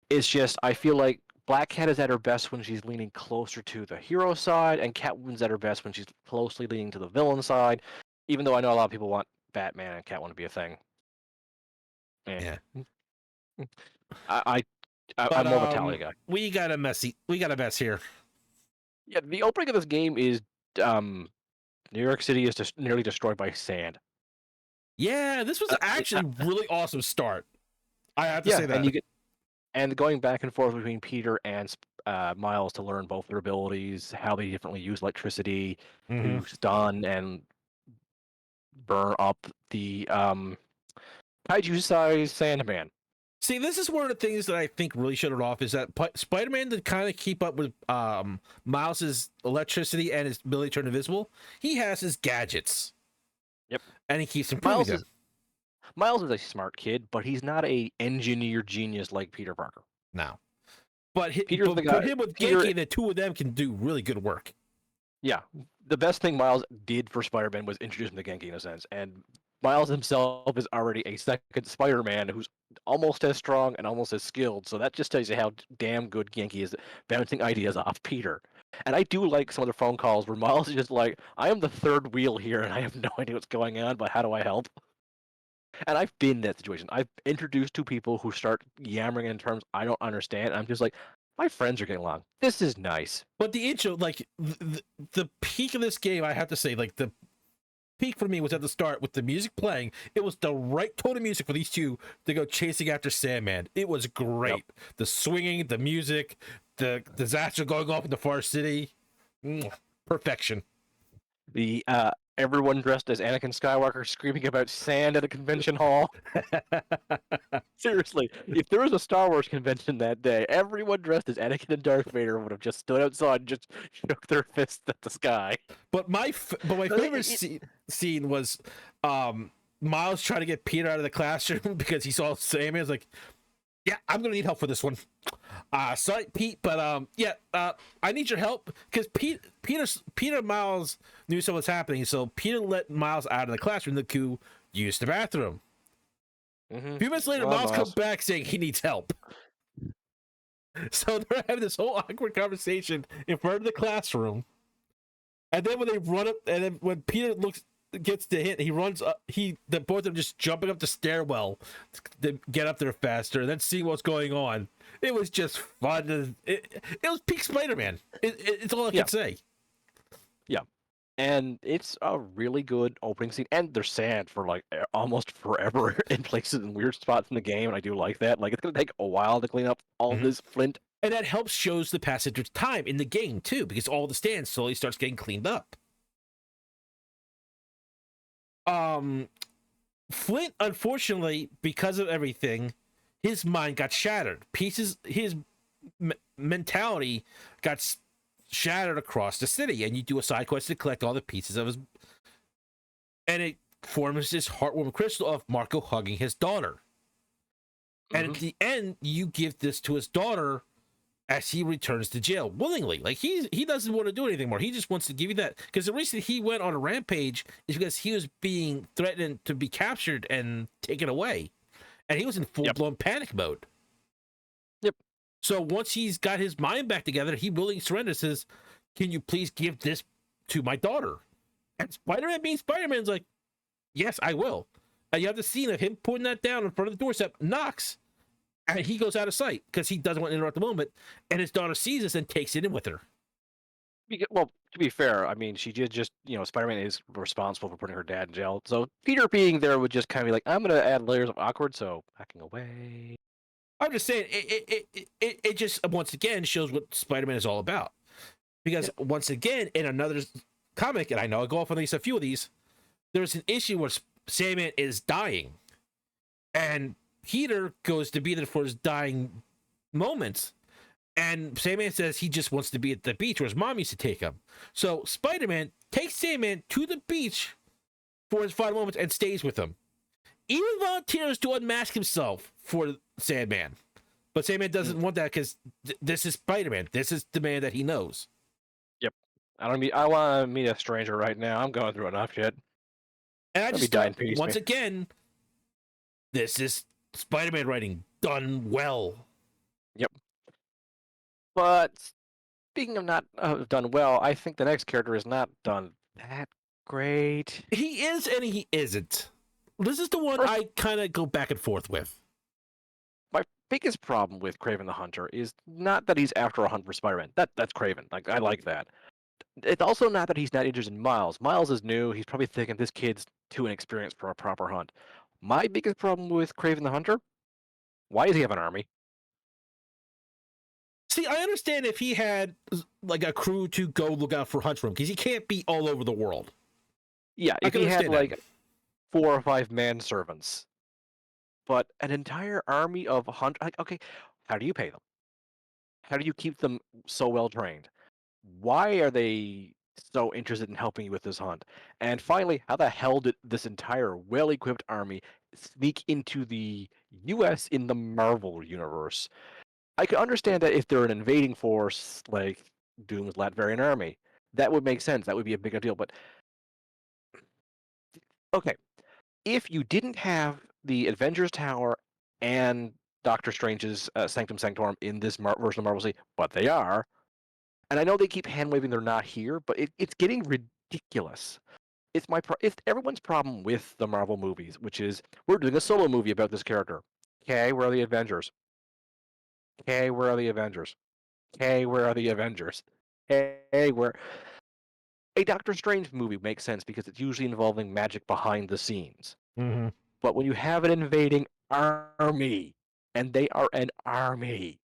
B: It's just I feel like Black Cat is at her best when she's leaning closer to the hero side, and Catwoman's at her best when she's closely leaning to the villain side. Even though I know a lot of people want Batman and Catwoman to be a thing.
A: Yeah.
B: I'm more of a Talia guy.
A: We got a mess here.
B: Yeah, the opening of this game is New York City is just nearly destroyed by sand.
A: Yeah, this was actually a really awesome start. I have to say that.
B: and going back and forth between Peter and Miles to learn both their abilities, how they differently use electricity
A: Hmm.
B: to stun and burn up the kaiju-sized Sandman.
A: See, this is one of the things that I think really shut it off is that Spider-Man to kind of keep up with Miles's electricity and his ability to turn invisible, he has his gadgets.
B: Yep.
A: And he keeps improving them.
B: Miles is a smart kid, but he's not a engineer genius like Peter Parker.
A: No. But
B: Peter's the guy.
A: put him with
B: Peter,
A: Genki, and the two of them can do really good work.
B: yeah, the best thing Miles did for Spider-Man was introduce him to Genki in a sense, and Miles himself is already a second Spider-Man who's almost as strong and almost as skilled. So that just tells you how damn good Genki is bouncing ideas off Peter. And I do like some of the phone calls where Miles is just like, "I am the third wheel here, and I have no idea what's going on, but how do I help?" And I've been in that situation. I've introduced to people who start yammering in terms I don't understand. And I'm just like, my friends are getting along. This is nice.
A: But the intro, like the peak of this game, I have to say, like the peak for me was at the start with the music playing. It was the right tone of music for these two to go chasing after Sandman. It was great. Yep. The swinging, the music, the disaster going off in the far city. Perfection.
B: The everyone dressed as Anakin Skywalker screaming about sand at a convention hall. Seriously, if there was a Star Wars convention that day, everyone dressed as Anakin and Darth Vader would have just stood outside and just shook their fists at the sky.
A: But my favorite scene was Miles trying to get Peter out of the classroom because he saw Sam. He's like, "Yeah, I'm gonna need help for this one. Sorry, Pete, but I need your help because Peter and Miles knew something was happening, so Peter let Miles out of the classroom to use the bathroom. Mm-hmm. A few minutes later, Miles comes back saying he needs help. So they're having this whole awkward conversation in front of the classroom, and then when they run up, and then when Peter gets to hit, he runs up. The both of them just jumping up the stairwell to get up there faster, and then seeing what's going on. It was just fun. It was peak Spider-Man. It's all I can say.
B: Yeah, and it's a really good opening scene. And there's sand for like almost forever in places and weird spots in the game, and I do like that. Like it's gonna take a while to clean up all this flint,
A: and that helps shows the passage of time in the game too, because all the sand slowly starts getting cleaned up. Flint, unfortunately, because of everything, his mind got shattered. His mentality got shattered across the city, and you do a side quest to collect all the pieces of his, and it forms this heartwarming crystal of Marco hugging his daughter. And at the end, you give this to his daughter as he returns to jail willingly. Like he doesn't want to do anything more. He just wants to give you that, because the reason he went on a rampage is because he was being threatened to be captured and taken away, and he was in full-blown panic mode.
B: Yep.
A: So once he's got his mind back together, he willingly surrenders. Says, "Can you please give this to my daughter?" And Spider-Man, being Spider-Man's like, "Yes, I will." And you have the scene of him putting that down in front of the doorstep, knocks, and he goes out of sight because he doesn't want to interrupt the moment. And his daughter sees this and takes it in with her.
B: Well, to be fair, I mean, she did just, Spider-Man is responsible for putting her dad in jail. So Peter being there would just kind of be like, I'm going to add layers of awkward, so backing away.
A: I'm just saying, it just, once again, shows what Spider-Man is all about. Because once again, in another comic, and I know I go off on a few of these, there's an issue where Sandman is dying. And Peter goes to be there for his dying moments, and Sandman says he just wants to be at the beach where his mom used to take him. So Spider-Man takes Sandman to the beach for his final moments and stays with him. Even volunteers to unmask himself for Sandman. But Sandman doesn't want that because this is Spider-Man. This is the man that he knows.
B: Yep. I want to meet a stranger right now. I'm going through enough shit.
A: And I just thought, once again, this is Spider-Man writing done well.
B: Yep. But speaking of not done well, I think the next character is not done that great.
A: He is and he isn't. This is the one I kind of go back and forth with.
B: My biggest problem with Kraven the Hunter is not that he's after a hunt for Spider-Man. That's Kraven. Like, I like that. It's also not that he's not interested in Miles. Miles is new. He's probably thinking this kid's too inexperienced for a proper hunt. My biggest problem with Kraven the Hunter, why does he have an army?
A: See, I understand if he had like a crew to go look out for hunts for him, because he can't be all over the world.
B: Yeah,
A: I
B: if
A: can
B: he had
A: understand that.
B: like 4 or 5 manservants, but an entire army of like, okay, how do you pay them? How do you keep them so well trained? Why are they so interested in helping you with this hunt? And finally, how the hell did this entire well-equipped army sneak into the US in the Marvel universe? I can understand that if they're an invading force like Doom's Latvian army, that would make sense. That would be a bigger deal. But okay, if you didn't have the Avengers Tower and Doctor Strange's Sanctum Sanctorum in this version of Marvel City, but they are, and I know they keep hand waving they're not here, but it's getting ridiculous. It's everyone's problem with the Marvel movies, which is we're doing a solo movie about this character. Okay, where are the Avengers? Okay, where are the Avengers? Okay, where are the Avengers? Hey, where a Doctor Strange movie makes sense because it's usually involving magic behind the scenes.
A: Mm-hmm.
B: But when you have an invading army, and they are an army,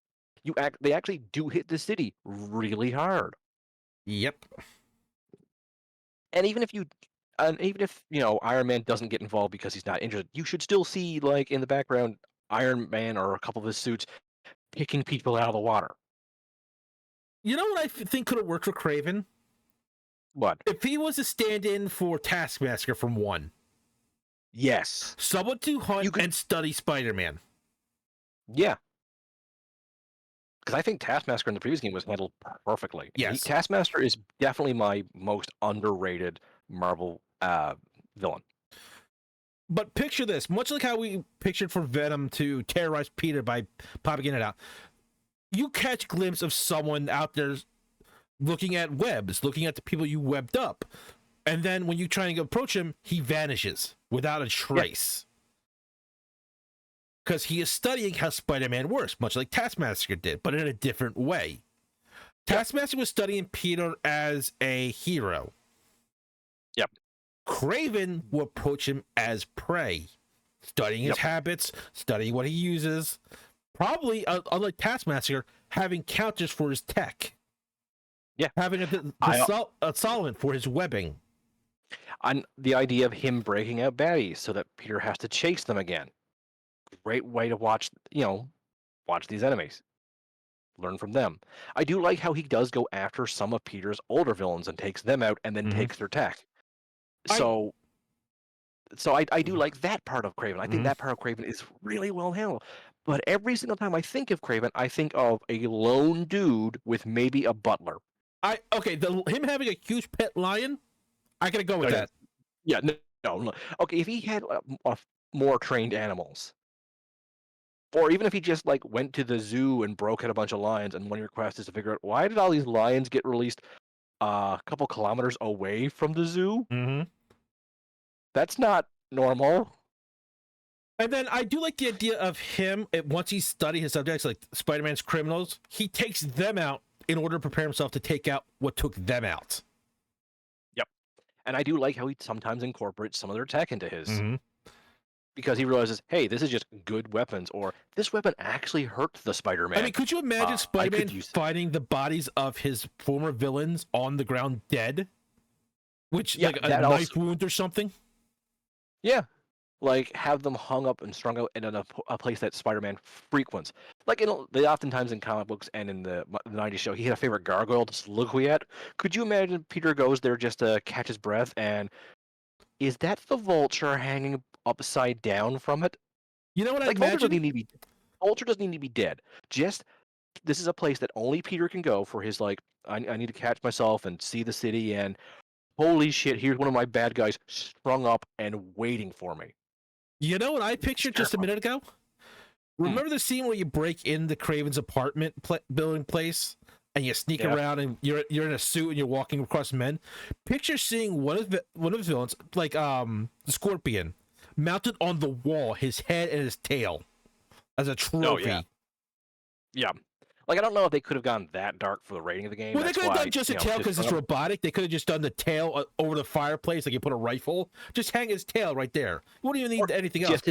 B: they actually do hit the city really hard.
A: Yep.
B: And even if Iron Man doesn't get involved because he's not interested, you should still see like in the background Iron Man or a couple of his suits picking people out of the water.
A: You know what I think could have worked for Craven?
B: What?
A: If he was a stand-in for Taskmaster from 1.
B: Yes.
A: Someone to hunt and study Spider-Man.
B: Yeah. Because I think Taskmaster in the previous game was handled perfectly.
A: Yes.
B: Taskmaster is definitely my most underrated Marvel villain.
A: But picture this, much like how we pictured for Venom to terrorize Peter by popping in and out. You catch a glimpse of someone out there looking at webs, looking at the people you webbed up. And then when you try to approach him, he vanishes without a trace. Because he is studying how Spider-Man works, much like Taskmaster did, but in a different way. Taskmaster was studying Peter as a hero.
B: Yep.
A: Craven will approach him as prey, studying his habits, studying what he uses. Probably, unlike Taskmaster, having counters for his tech.
B: Yeah.
A: Having a solvent for his webbing.
B: On the idea of him breaking out baddies so that Peter has to chase them again. Great way to watch these enemies. Learn from them. I do like how he does go after some of Peter's older villains and takes them out and then takes their tech. So I do like that part of Craven. I think that part of Craven is really well handled. But every single time I think of Craven, I think of a lone dude with maybe a butler.
A: Him having a huge pet lion, I gotta go with that.
B: Yeah, no. Okay, if he had more trained animals, or even if he just like went to the zoo and broke out a bunch of lions, and one of your quests is to figure out why did all these lions get released a couple kilometers away from the zoo?
A: Mm-hmm.
B: That's not normal.
A: And then I do like the idea of him, once he studied his subjects, like Spider-Man's criminals, he takes them out in order to prepare himself to take out what took them out.
B: Yep. And I do like how he sometimes incorporates some of their tech into his. Because he realizes, hey, this is just good weapons, or this weapon actually hurt the Spider-Man.
A: I mean, could you imagine Spider-Man finding the bodies of his former villains on the ground dead? Like a knife wound or something?
B: Yeah. Like, have them hung up and strung out in a place that Spider-Man frequents. Like, they oftentimes in comic books and in the 90s show, he had a favorite gargoyle to soliloquy at. Could you imagine Peter goes there just to catch his breath, and is that the Vulture hanging upside down from it?
A: You know what I imagine?
B: Vulture doesn't need to be dead. Just, this is a place that only Peter can go for his, like, I need to catch myself and see the city, and holy shit, here's one of my bad guys strung up and waiting for me.
A: You know what I pictured just a minute ago? Remember the scene where you break into Craven's apartment building place and you sneak around and you're in a suit and you're walking across men? Picture seeing one of his villains, like the Scorpion, mounted on the wall, his head and his tail as a trophy.
B: Oh, yeah. Like, I don't know if they could have gone that dark for the rating of the game.
A: Well, they could have done just a tail because it's robotic. They could have just done the tail over the fireplace, like you put a rifle. Just hang his tail right there. You wouldn't even need anything else.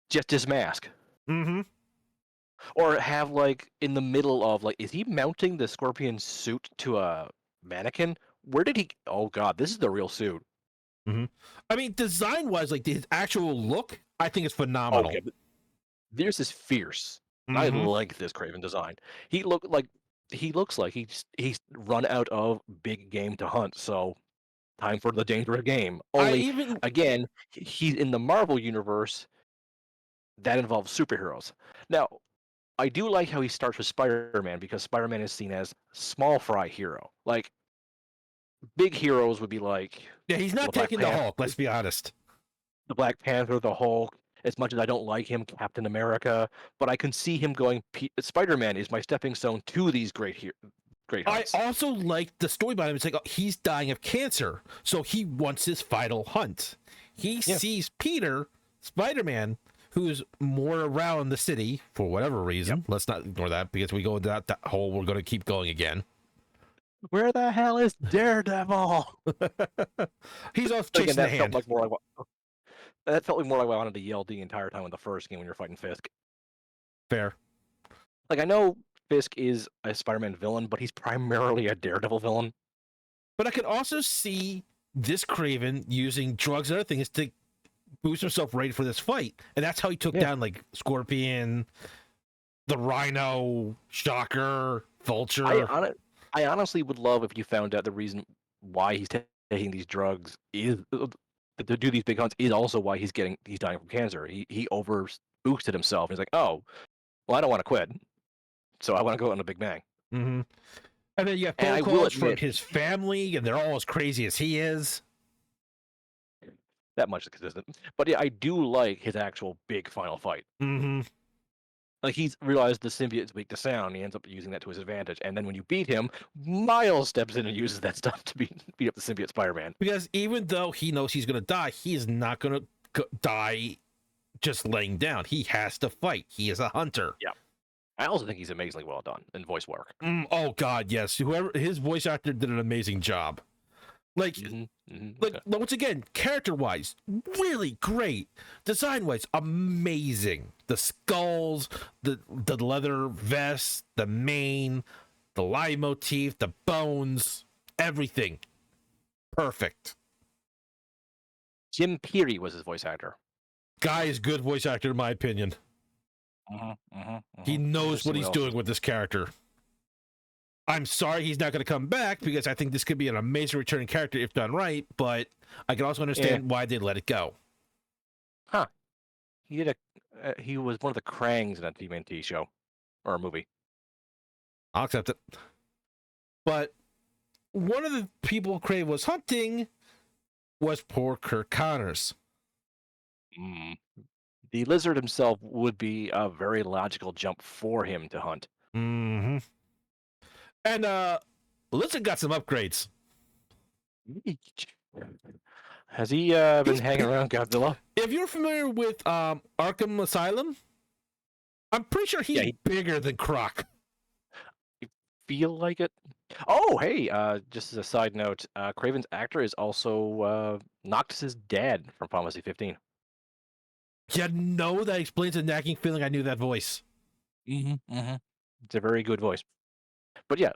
B: Just his mask.
A: Mm-hmm.
B: Or have like in the middle of like, is he mounting the Scorpion suit to a mannequin? Where did he? Oh God, this is the real suit.
A: Mm-hmm. I mean, design-wise, like his actual look, I think is
B: Oh
A: phenomenal.
B: yeah, this is fierce. I
A: Mm-hmm.
B: like this Craven design. He looks like he's run out of big game to hunt. So time for the dangerous game.
A: I
B: Only
A: even
B: again, he's in the Marvel universe that involves superheroes. Now, I do like how he starts with Spider-Man because Spider-Man is seen as small fry hero. Like big heroes would be like
A: yeah, he's
B: the
A: not
B: Black
A: taking the
B: Panther,
A: Hulk. Let's be honest.
B: the Hulk. As much as I don't like him, Captain America, but I can see him going. Spider-Man is my stepping stone to these great
A: I
B: hunts.
A: also like the story behind him. It's like he's dying of cancer, so he wants his final hunt. He
B: Yeah.
A: sees Peter, Spider-Man, who's more around the city for whatever reason.
B: Yep.
A: Let's not ignore that because we go into that hole. We're going to keep going again.
B: Where the hell is Daredevil?
A: He's off
B: Again,
A: chasing the hand.
B: that felt like more like what I wanted to yell the entire time in the first game when you're fighting Fisk.
A: Fair.
B: Like I know Fisk is a Spider-Man villain, but he's primarily a Daredevil villain.
A: But I could also see this Craven using drugs and other things to boost himself ready for this fight. And that's how he took down like Scorpion, the Rhino, Shocker, Vulture.
B: I honestly would love if you found out the reason why he's taking these drugs is to do these big hunts is also why he's dying from cancer. He over boosted himself. He's like, oh, well, I don't want to quit, so I want to go on a big bang.
A: Mm-hmm. And then you have
B: And
A: phone
B: I will
A: calls from
B: admit
A: his family, and they're all as crazy as he is.
B: that much is consistent. But yeah, I do like his actual big final fight.
A: Mm-hmm.
B: Like he's realized the symbiote is weak to sound. He ends up using that to his advantage. And then when you beat him, Miles steps in and uses that stuff to beat up the symbiote Spider-Man.
A: Because even though he knows he's going to die, he is not going to die just laying down. He has to fight. He is a hunter.
B: Yeah. I also think he's amazingly well done in voice work.
A: Oh God, yes. Whoever his voice actor did an amazing job. Like, once again, character-wise, really great. Design-wise, amazing. The skulls, the leather vest, the mane, the live motif, the bones, everything, perfect.
B: Jim Peary was his voice actor.
A: Guy is good voice actor in my opinion. He knows what he's doing with this character. I'm sorry he's not going to come back because I think this could be an amazing returning character if done right, but I can also understand why they let it go.
B: Huh. He was one of the Krangs in that TMNT show or a movie.
A: I'll accept it. But one of the people Crave was hunting was poor Kirk Connors.
B: The lizard himself would be a very logical jump for him to hunt.
A: Mm-hmm. And Lizard got some upgrades.
B: Has he been hanging around Godzilla?
A: If you're familiar with Arkham Asylum, I'm pretty sure he's bigger than Croc.
B: You feel like it? Oh, hey, just as a side note, Craven's actor is also Noctis's dad from Final Fantasy 15.
A: Yeah, no, that explains the nagging feeling I knew that voice.
B: It's a very good voice. But yeah,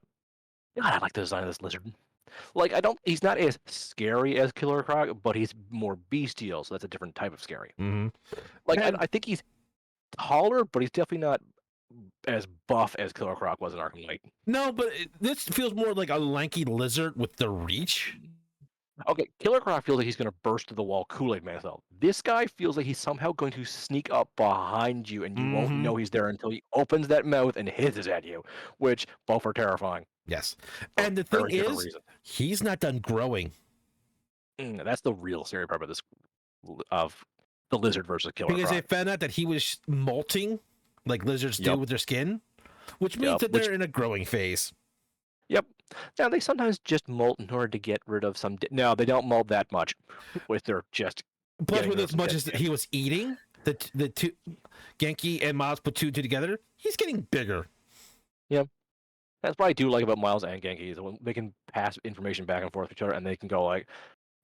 B: God, I like the design of this lizard. Like, he's not as scary as Killer Croc, but he's more bestial, so that's a different type of scary. Like, I think he's taller, but he's definitely not as buff as Killer Croc was in Arkham Knight.
A: No, but this feels more like a lanky lizard with the reach.
B: Okay, Killer Croc feels like he's going to burst through the wall Kool-Aid Man style. This guy feels like he's somehow going to sneak up behind you, and you won't know he's there until he opens that mouth and hisses at you, which both are terrifying.
A: Yes. And the thing is, he's not done growing.
B: That's the real scary part of the lizard versus Killer Croc.
A: Because they found out that he was molting, like lizards do with their skin, which means that they're in a growing phase.
B: Yep. Now, they sometimes just molt in order to get rid of some... No, they don't molt that much. With their just...
A: Plus, with as much as he was eating, the two... Genki and Miles put two together, he's getting bigger.
B: Yep. That's what I do like about Miles and Genki, is when they can pass information back and forth with each other, and they can go like,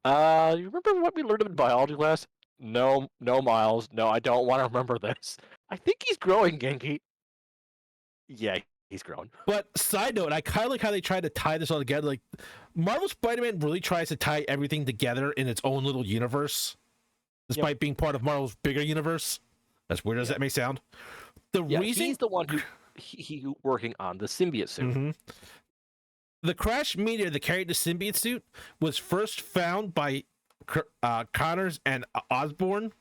B: you remember what we learned in biology class? No, Miles. No, I don't want to remember this. I think he's growing, Genki. Yeah, he's grown.
A: But side note, I kind of like how they tried to tie this all together. Like, Marvel Spider-Man really tries to tie everything together in its own little universe, despite being part of Marvel's bigger universe. As weird as that may sound. The reason
B: he's the one who he working on the symbiote suit.
A: Mm-hmm. The crash meteor that carried the symbiote suit was first found by Connors and Oscorp,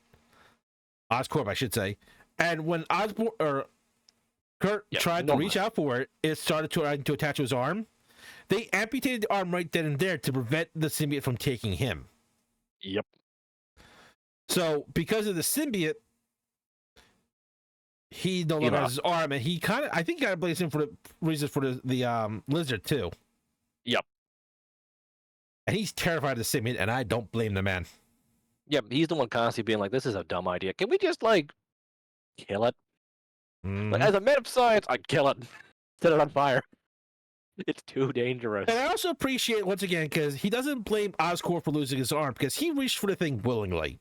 A: I should say. And when Kurt tried to reach out for it, it started to attach to his arm. They amputated the arm right then and there to prevent the symbiote from taking him.
B: Yep.
A: So because of the symbiote, he no longer has his arm, and he kind of, I think, got blamed him for the reasons for the lizard too.
B: Yep.
A: And he's terrified of the symbiote, and I don't blame the man.
B: Yep, he's the one constantly being like, "This is a dumb idea. Can we just like kill it?"
A: Mm-hmm.
B: Like, as a man of science, I'd kill it. Set it on fire. It's too dangerous.
A: And I also appreciate, once again, because he doesn't blame Oscorp for losing his arm, because he reached for the thing willingly.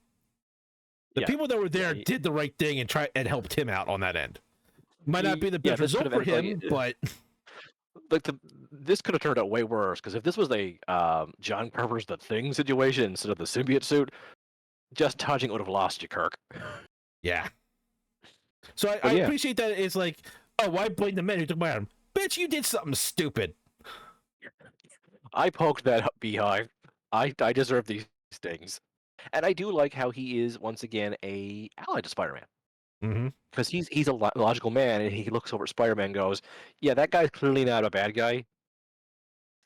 A: The people that were there did the right thing and helped him out on that end. Might not be the best result for him, but
B: like this could have turned out way worse. Because if this was a John Carver's The Thing situation instead of the symbiote suit, just touching would have lost you, Kirk.
A: Yeah. So I appreciate that it's like, oh, why blame the man who took my arm? Bitch, you did something stupid.
B: I poked that beehive. I deserve these things. And I do like how he is, once again, a ally to Spider-Man. Because he's a logical man, and he looks over at Spider-Man and goes, yeah, that guy's clearly not a bad guy.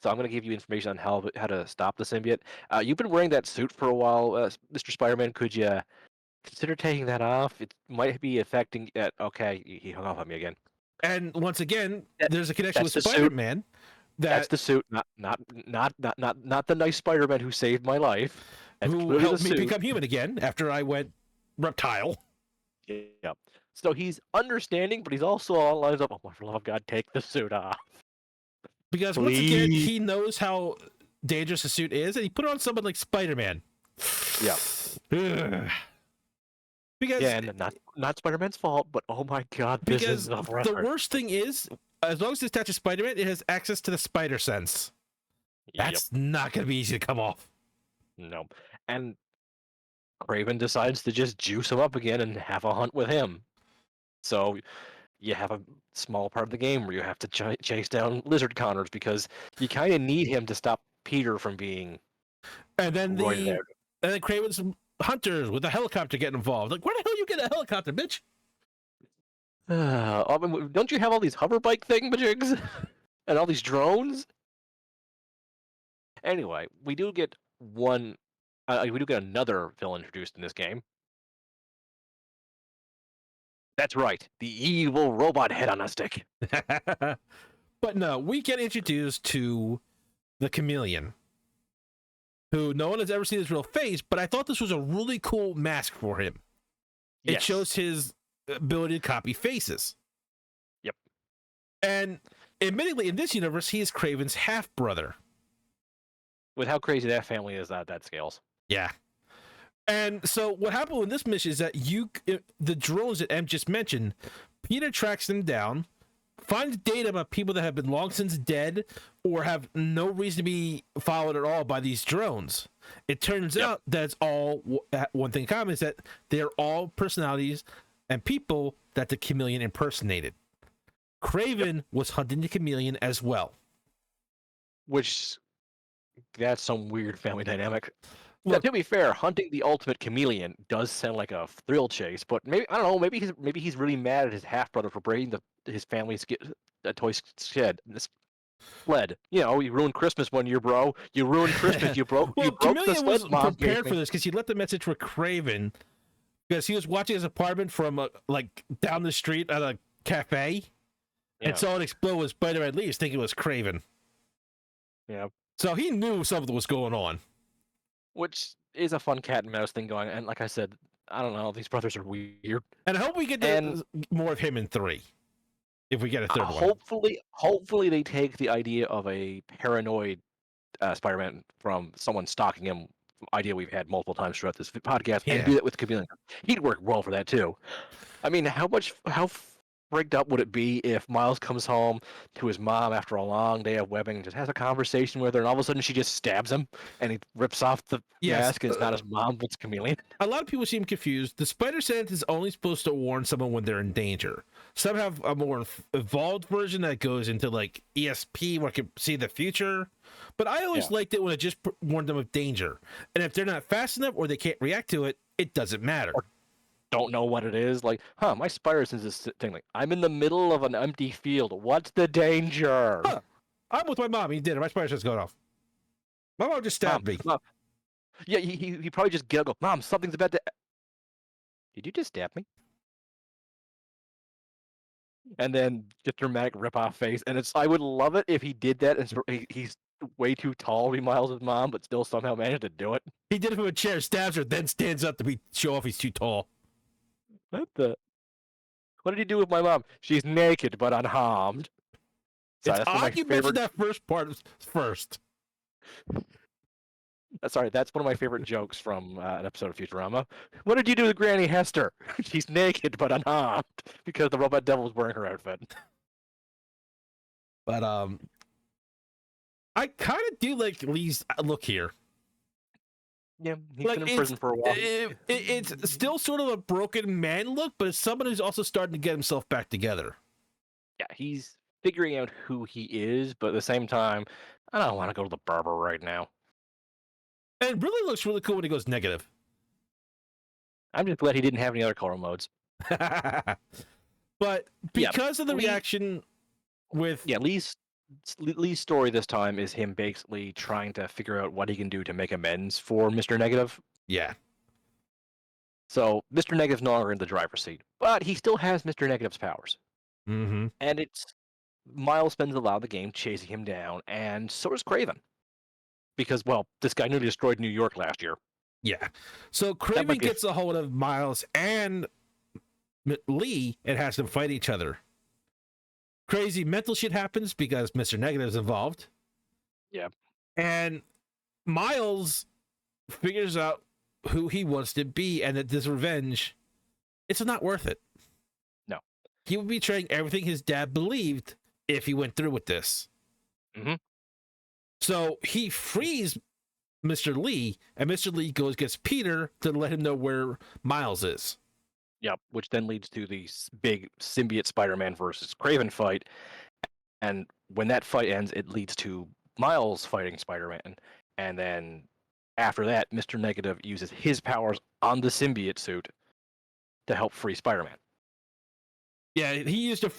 B: So I'm going to give you information on how to stop the symbiote. You've been wearing that suit for a while, Mr. Spider-Man. Could you consider taking that off? It might be affecting... okay, he hung up on me again.
A: And once again, there's a connection with Spider-Man.
B: That's the suit, not the nice Spider-Man who saved my life.
A: Who helped me become human again after I went reptile.
B: Yeah. So he's understanding, but he's also all lines up. Oh, for love of God, take the suit off.
A: Because once again, he knows how dangerous the suit is, and he put it on someone like Spider-Man.
B: Yeah.
A: Because
B: and not Spider-Man's fault, but oh my God, this is
A: the worst thing is, as long as it attaches Spider-Man, it has access to the spider sense. That's not going to be easy to come off.
B: No. And Kraven decides to just juice him up again and have a hunt with him. So you have a small part of the game where you have to chase down Lizard Connors because you kind of need him to stop Peter from being.
A: And then Kraven's hunters with a helicopter getting involved. Like, where the hell you get a helicopter, bitch?
B: Don't you have all these hover bike thingamajigs and all these drones? Anyway, we do get another villain introduced in this game. That's right, the evil robot head on a stick.
A: But no, we get introduced to the Chameleon, who no one has ever seen his real face, but I thought this was a really cool mask for him. It shows his ability to copy faces.
B: Yep.
A: And admittedly, in this universe, he is Kraven's half-brother.
B: With how crazy that family is, that scales.
A: Yeah. And so what happened in this mission is that the drones that M just mentioned, Peter tracks them down, finds data about people that have been long since dead or have no reason to be followed at all by these drones. It turns out that it's all one thing in common is that they're all personalities and people that the Chameleon impersonated. Kraven was hunting the Chameleon as well.
B: Which, that's some weird family dynamic. Look, to be fair, hunting the ultimate chameleon does sound like a thrill chase, but maybe I don't know. Maybe he's really mad at his half brother for breaking his family's toy shed. Sled. You know, you ruined Christmas one year, bro. You ruined Christmas. You broke.
A: Well,
B: you broke
A: Chameleon was prepared for this because he left the message for Kraven because he was watching his apartment from like down the street at a cafe, and saw it explode with Spider-Man leaves, thinking it was Kraven.
B: Yeah.
A: So he knew something was going on.
B: Which is a fun cat and mouse thing going, and like I said, I don't know, these brothers are weird.
A: And I hope we get more of him in 3, if we get a third one.
B: Hopefully they take the idea of a paranoid Spider-Man from someone stalking him, idea we've had multiple times throughout this podcast, and do that with Chameleon. He'd work well for that too. I mean, how freaked out would it be if Miles comes home to his mom after a long day of webbing and just has a conversation with her, and all of a sudden she just stabs him, and he rips off the
A: Yes,
B: mask, and it's not his mom, but it's Chameleon.
A: a lot of people seem confused. The spider sense is only supposed to warn someone when they're in danger. Some have a more evolved version that goes into like ESP, where it can see the future. But I always liked it when it just warned them of danger. And if they're not fast enough or they can't react to it, it doesn't matter.
B: Or don't know what it is. Like, my spider sense is this thing. Like, I'm in the middle of an empty field. What's the danger?
A: Huh. I'm with my mom. He did it. My spider sense going off. My mom just stabbed me.
B: Mom. Yeah, he probably just go, Mom, something's about to. Did you just stab me? And then just dramatic rip-off face, and I would love it if he did that, and he's way too tall to be Miles' mom, but still somehow managed to do it.
A: He did it from a chair, stabs her, then stands up to show off he's too tall.
B: What did he do with my mom? She's naked but unharmed.
A: Sorry, it's odd you mentioned that first part first.
B: Sorry, that's one of my favorite jokes from an episode of Futurama. What did you do with Granny Hester? She's naked but unharmed because the robot devil was wearing her outfit.
A: But I kind of do like Lee's look here.
B: Yeah, he's been in prison for a while.
A: It's still sort of a broken man look, but it's someone who's also starting to get himself back together.
B: Yeah, he's figuring out who he is, but at the same time, I don't want to go to the barber right now.
A: And it really looks really cool when he goes negative.
B: I'm just glad he didn't have any other color modes.
A: But because of the reaction with...
B: Yeah, Lee's story this time is him basically trying to figure out what he can do to make amends for Mr. Negative.
A: Yeah.
B: So Mr. Negative's no longer in the driver's seat, but he still has Mr. Negative's powers.
A: Mm-hmm.
B: And Miles spends a lot of the game chasing him down, and so does Kraven. Because, well, this guy nearly destroyed New York last year.
A: Yeah. So Kraven gets a hold of Miles and Lee and has them fight each other. Crazy mental shit happens because Mr. Negative's involved.
B: Yeah.
A: And Miles figures out who he wants to be and that this revenge, it's not worth it.
B: No.
A: He would be betraying everything his dad believed if he went through with this.
B: Mm-hmm.
A: So he frees Mr. Lee, and Mr. Lee gets Peter to let him know where Miles is.
B: Yep, which then leads to the big symbiote Spider-Man versus Kraven fight. And when that fight ends, it leads to Miles fighting Spider-Man. And then after that, Mr. Negative uses his powers on the symbiote suit to help free Spider-Man.
A: Yeah, he used to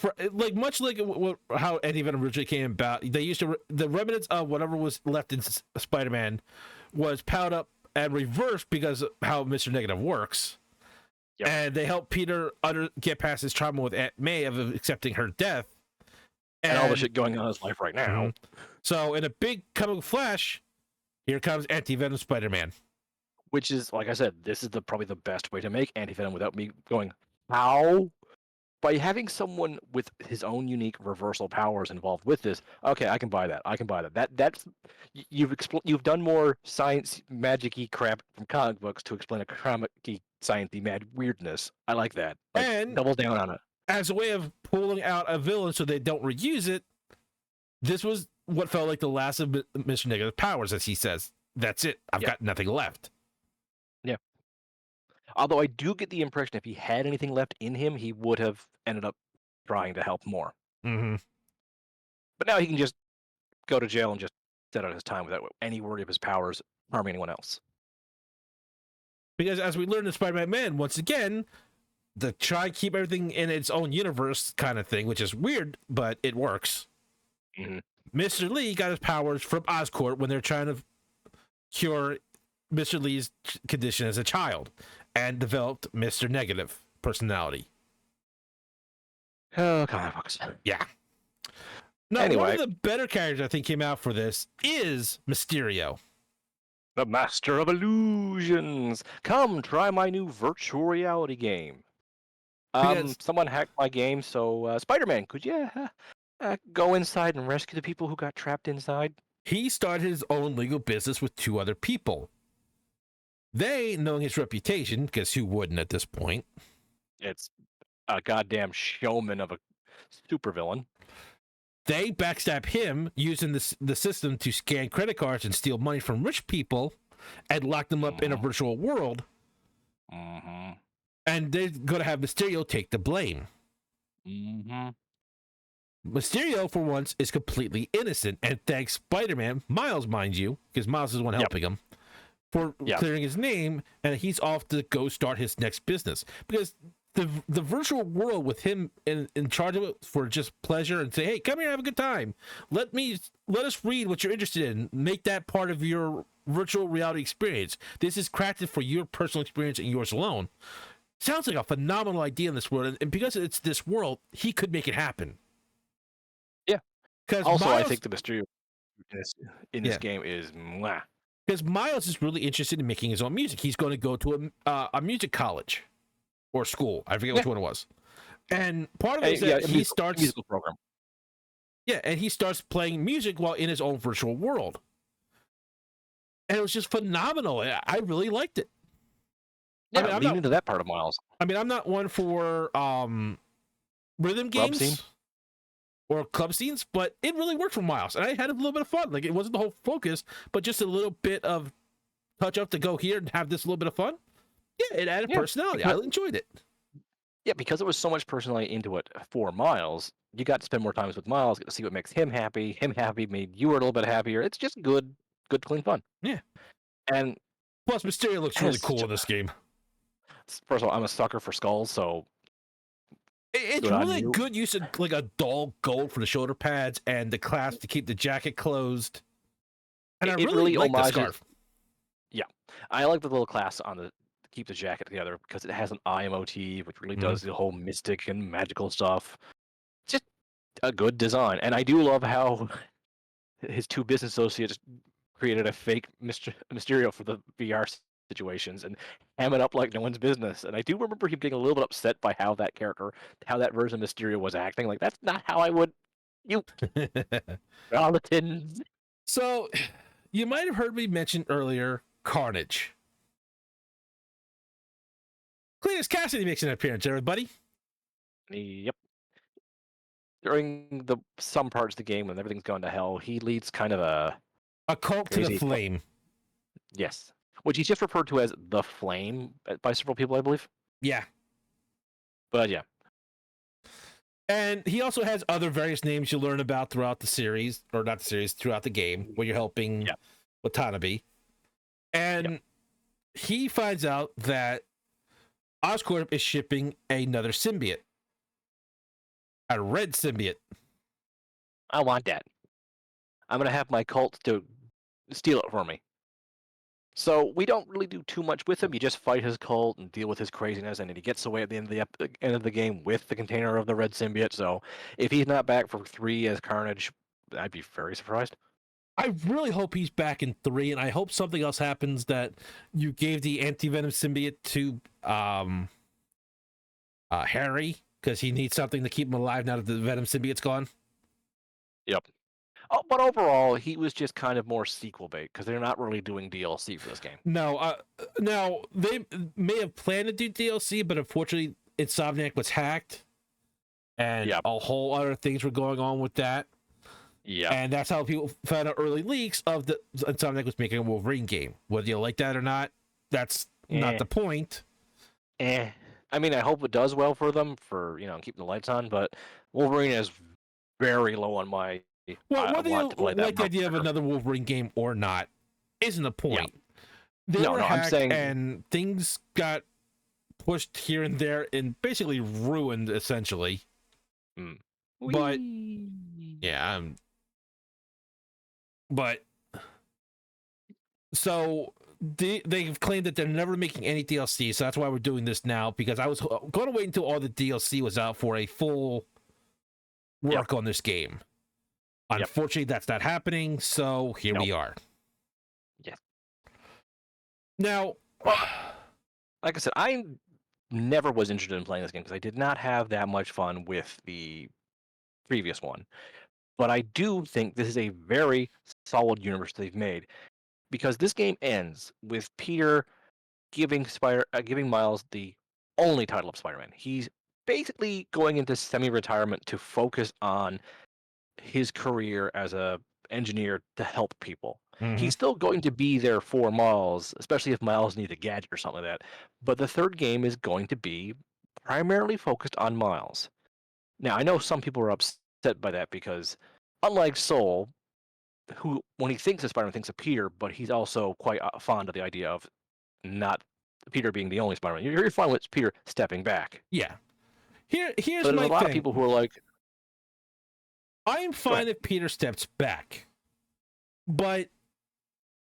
A: much like how Anti-Venom originally came about. They used to the remnants of whatever was left in Spider-Man was piled up and reversed because of how Mr. Negative works. Yep. And they help Peter get past his trauma with Aunt May of accepting her death.
B: And all the shit going on in his life right now.
A: Mm-hmm. So in a big comic flash, here comes Anti-Venom Spider-Man.
B: Which is, like I said, this is probably the best way to make Anti-Venom without me going, how? By having someone with his own unique reversal powers involved with this, okay, I can buy that. That's you've done more science magic-y crap from comic books to explain a comic-y science-y mad weirdness. I like that. And double down on it.
A: As a way of pulling out a villain so they don't reuse it, this was what felt like the last of Mr. Negative's powers, as he says. That's it. I've got nothing left.
B: Yeah. Although I do get the impression if he had anything left in him, he would have ended up trying to help more.
A: Mm-hmm.
B: But now he can just go to jail and just set out his time without any worry of his powers harming anyone else.
A: Because as we learned in Spider-Man, once again, the try and keep everything in its own universe kind of thing, which is weird, but it works.
B: Mm-hmm.
A: Mr. Lee got his powers from Oscorp when they're trying to cure Mr. Lee's condition as a child and developed Mr. Negative personality.
B: Oh, comic books.
A: Yeah. Now,
B: anyway,
A: one of the better characters I think came out for this is Mysterio.
B: The Master of Illusions. Come, try my new virtual reality game. Someone hacked my game, so Spider-Man, could you go inside and rescue the people who got trapped inside?
A: He started his own legal business with two other people. They, knowing his reputation, because who wouldn't at this point?
B: It's a goddamn showman of a supervillain.
A: They backstab him using the system to scan credit cards and steal money from rich people and lock them up in a
B: Mhm.
A: virtual world.
B: Mhm.
A: And they're going to have Mysterio take the blame.
B: Mhm.
A: Mysterio, for once, is completely innocent and thanks Spider-Man, Miles, mind you, because Miles is the one
B: Yep.
A: helping him, for
B: Yep.
A: clearing his name, and he's off to go start his next business. Because the virtual world with him in charge of it for just pleasure and say, hey, come here, have a good time. Let us read what you're interested in. Make that part of your virtual reality experience. This is crafted for your personal experience and yours alone. Sounds like a phenomenal idea in this world, and because it's this world, he could make it happen.
B: Yeah.
A: Because
B: Also, I
A: Miles,
B: think the Mysterio in this in this
A: yeah,
B: game is mwah.
A: because Miles is really interested in making his own music. He's going to go to a music college or school. I forget
B: Yeah.
A: which one it was. And part of it is
B: Yeah,
A: that
B: a
A: he
B: musical,
A: starts,
B: musical program.
A: yeah, and he starts playing music while in his own virtual world. And it was just phenomenal. I really liked it. I
B: Yeah,
A: mean, I'm
B: lean
A: not.
B: into that part of Miles.
A: I mean, I'm not one for rhythm
B: Grub scene.
A: games or club scenes, but it really worked for Miles, and I had a little bit of fun. Like it wasn't the whole focus, but just a little bit of touch up to go here and have this little bit of fun. Yeah, it added
B: Yeah,
A: personality. I
B: because
A: enjoyed it.
B: because it was so much personality into it for Miles. You got to spend more times with Miles, get to see what makes him happy. Him happy made you a little bit happier. It's just good, clean fun.
A: Yeah.
B: And
A: Plus, Mysterio looks really
B: as,
A: cool in this game.
B: first of all, I'm a sucker for skulls, so
A: It's
B: good on
A: really
B: you.
A: good use of like a dull gold for the shoulder pads and the clasp to keep the jacket closed. And I
B: It
A: really
B: really
A: like the
B: homages.
A: scarf.
B: Yeah, I like the little clasp on the keep the jacket together because it has an eye motif, which really
A: Mm-hmm.
B: does the whole mystic and magical stuff. Just a good design, and I do love how his two business associates created a fake Mysterio for the VR situations and ham it up like no one's business. And I do remember him getting a little bit upset by how that character, how that version of Mysterio was acting. Like that's not how I would. You charlatans.
A: So, you might have heard me mention earlier Carnage. Cletus Cassidy makes an appearance, everybody.
B: Yep. During the some parts of the game when everything's going to hell, he leads kind of a
A: A cult to the
B: crazy.
A: flame.
B: Yes, which he's just referred to as the Flame by several people, I believe.
A: Yeah.
B: But yeah,
A: And he also has other various names you learn about throughout the series, or not the series, throughout the game, where you're helping
B: yeah,
A: Watanabe.
B: yeah.
A: And he finds out that Oscorp is shipping another symbiote, a red symbiote.
B: I want that. I'm gonna have my cult to steal it for me. So we don't really do too much with him. You just fight his cult and deal with his craziness, and then he gets away at the end of end of the game with the container of the red symbiote. So if he's not back for 3 as Carnage, I'd be very surprised.
A: I really hope he's back in 3, and I hope something else happens that you gave the anti-venom symbiote to Harry, because he needs something to keep him alive now that the venom symbiote's gone.
B: Yep. Oh, but overall, he was just kind of more sequel bait because they're not really doing DLC for this game.
A: No, now they may have planned to do DLC, but unfortunately, Insomniac was hacked, and
B: Yep.
A: a whole other things were going on with that.
B: Yeah.
A: And that's how people found out early leaks of the Insomniac was making a Wolverine game. Whether you like that or not, that's not the point.
B: I mean, I hope it does well for them for keeping the lights on. But Wolverine is very low on my.
A: Well,
B: I
A: whether you
B: want to play that.
A: like the idea of another Wolverine game or not isn't the
B: Yeah.
A: point. They were
B: No, I'm
A: hacked,
B: saying.
A: and things got pushed here and there and basically ruined, essentially. But yeah, but so they've claimed that they're never making any DLC, so that's why we're doing this now. Because I was going to wait until all the DLC was out for a full work on this game. Unfortunately, that's not happening. So here we are.
B: Yes.
A: Now,
B: like I said, I never was interested in playing this game because I did not have that much fun with the previous one. But I do think this is a very solid universe they've made because this game ends with Peter giving Miles the only title of Spider-Man. He's basically going into semi-retirement to focus on his career as a engineer to help people.
A: Mm-hmm.
B: He's still going to be there for Miles, especially if Miles needs a gadget or something like that. But the third game is going to be primarily focused on Miles. Now, I know some people are upset by that because, unlike Soul, who, when he thinks of Spider-Man, thinks of Peter, but he's also quite fond of the idea of not Peter being the only Spider-Man. You're fine with Peter stepping back.
A: Yeah. Here's
B: But there's
A: my
B: a lot of
A: thing.
B: people who are like,
A: I'm
B: go
A: fine
B: ahead.
A: if Peter steps back, but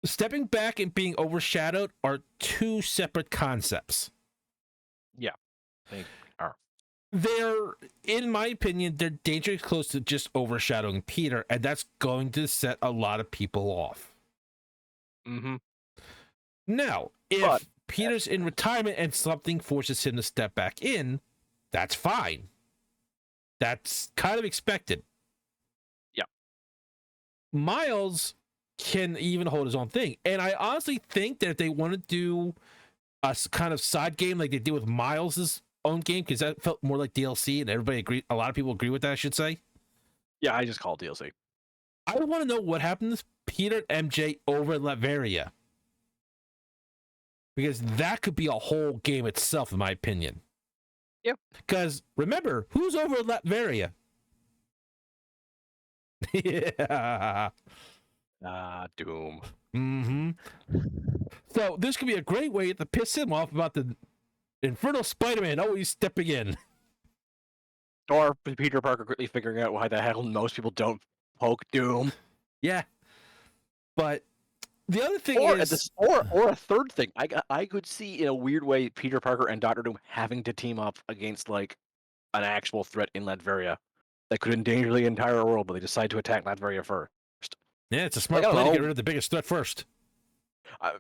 A: stepping back and being overshadowed are two separate concepts.
B: Yeah, they are.
A: They're, in my opinion, they're dangerously close to just overshadowing Peter, and that's going to set a lot of people off.
B: Mm-hmm.
A: Now, if
B: But
A: Peter's in retirement and something forces him to step back in, that's fine. That's kind of expected.
B: Yeah.
A: Miles can even hold his own thing. And I honestly think that if they want to do a kind of side game like they did with Miles's own game, because that felt more like DLC, and everybody agreed, a lot of people agree with that, I should say.
B: yeah, I just call it DLC.
A: I want to know what happened to Peter and MJ over Latveria. Because that could be a whole game itself, in my opinion.
B: Yep.
A: Because remember, who's over Latveria? Yeah.
B: Doom.
A: Mm-hmm. So this could be a great way to piss him off about the Infernal Spider-Man always stepping in.
B: Or Peter Parker quickly figuring out why the hell most people don't poke Doom.
A: Yeah. But the other thing
B: Or
A: is...
B: or a third thing. I could see in a weird way Peter Parker and Doctor Doom having to team up against like an actual threat in Latveria that could endanger the entire world, but they decide to attack Latveria first.
A: Yeah, it's a smart
B: Like, I
A: play
B: don't
A: to get
B: know.
A: rid of the biggest threat first.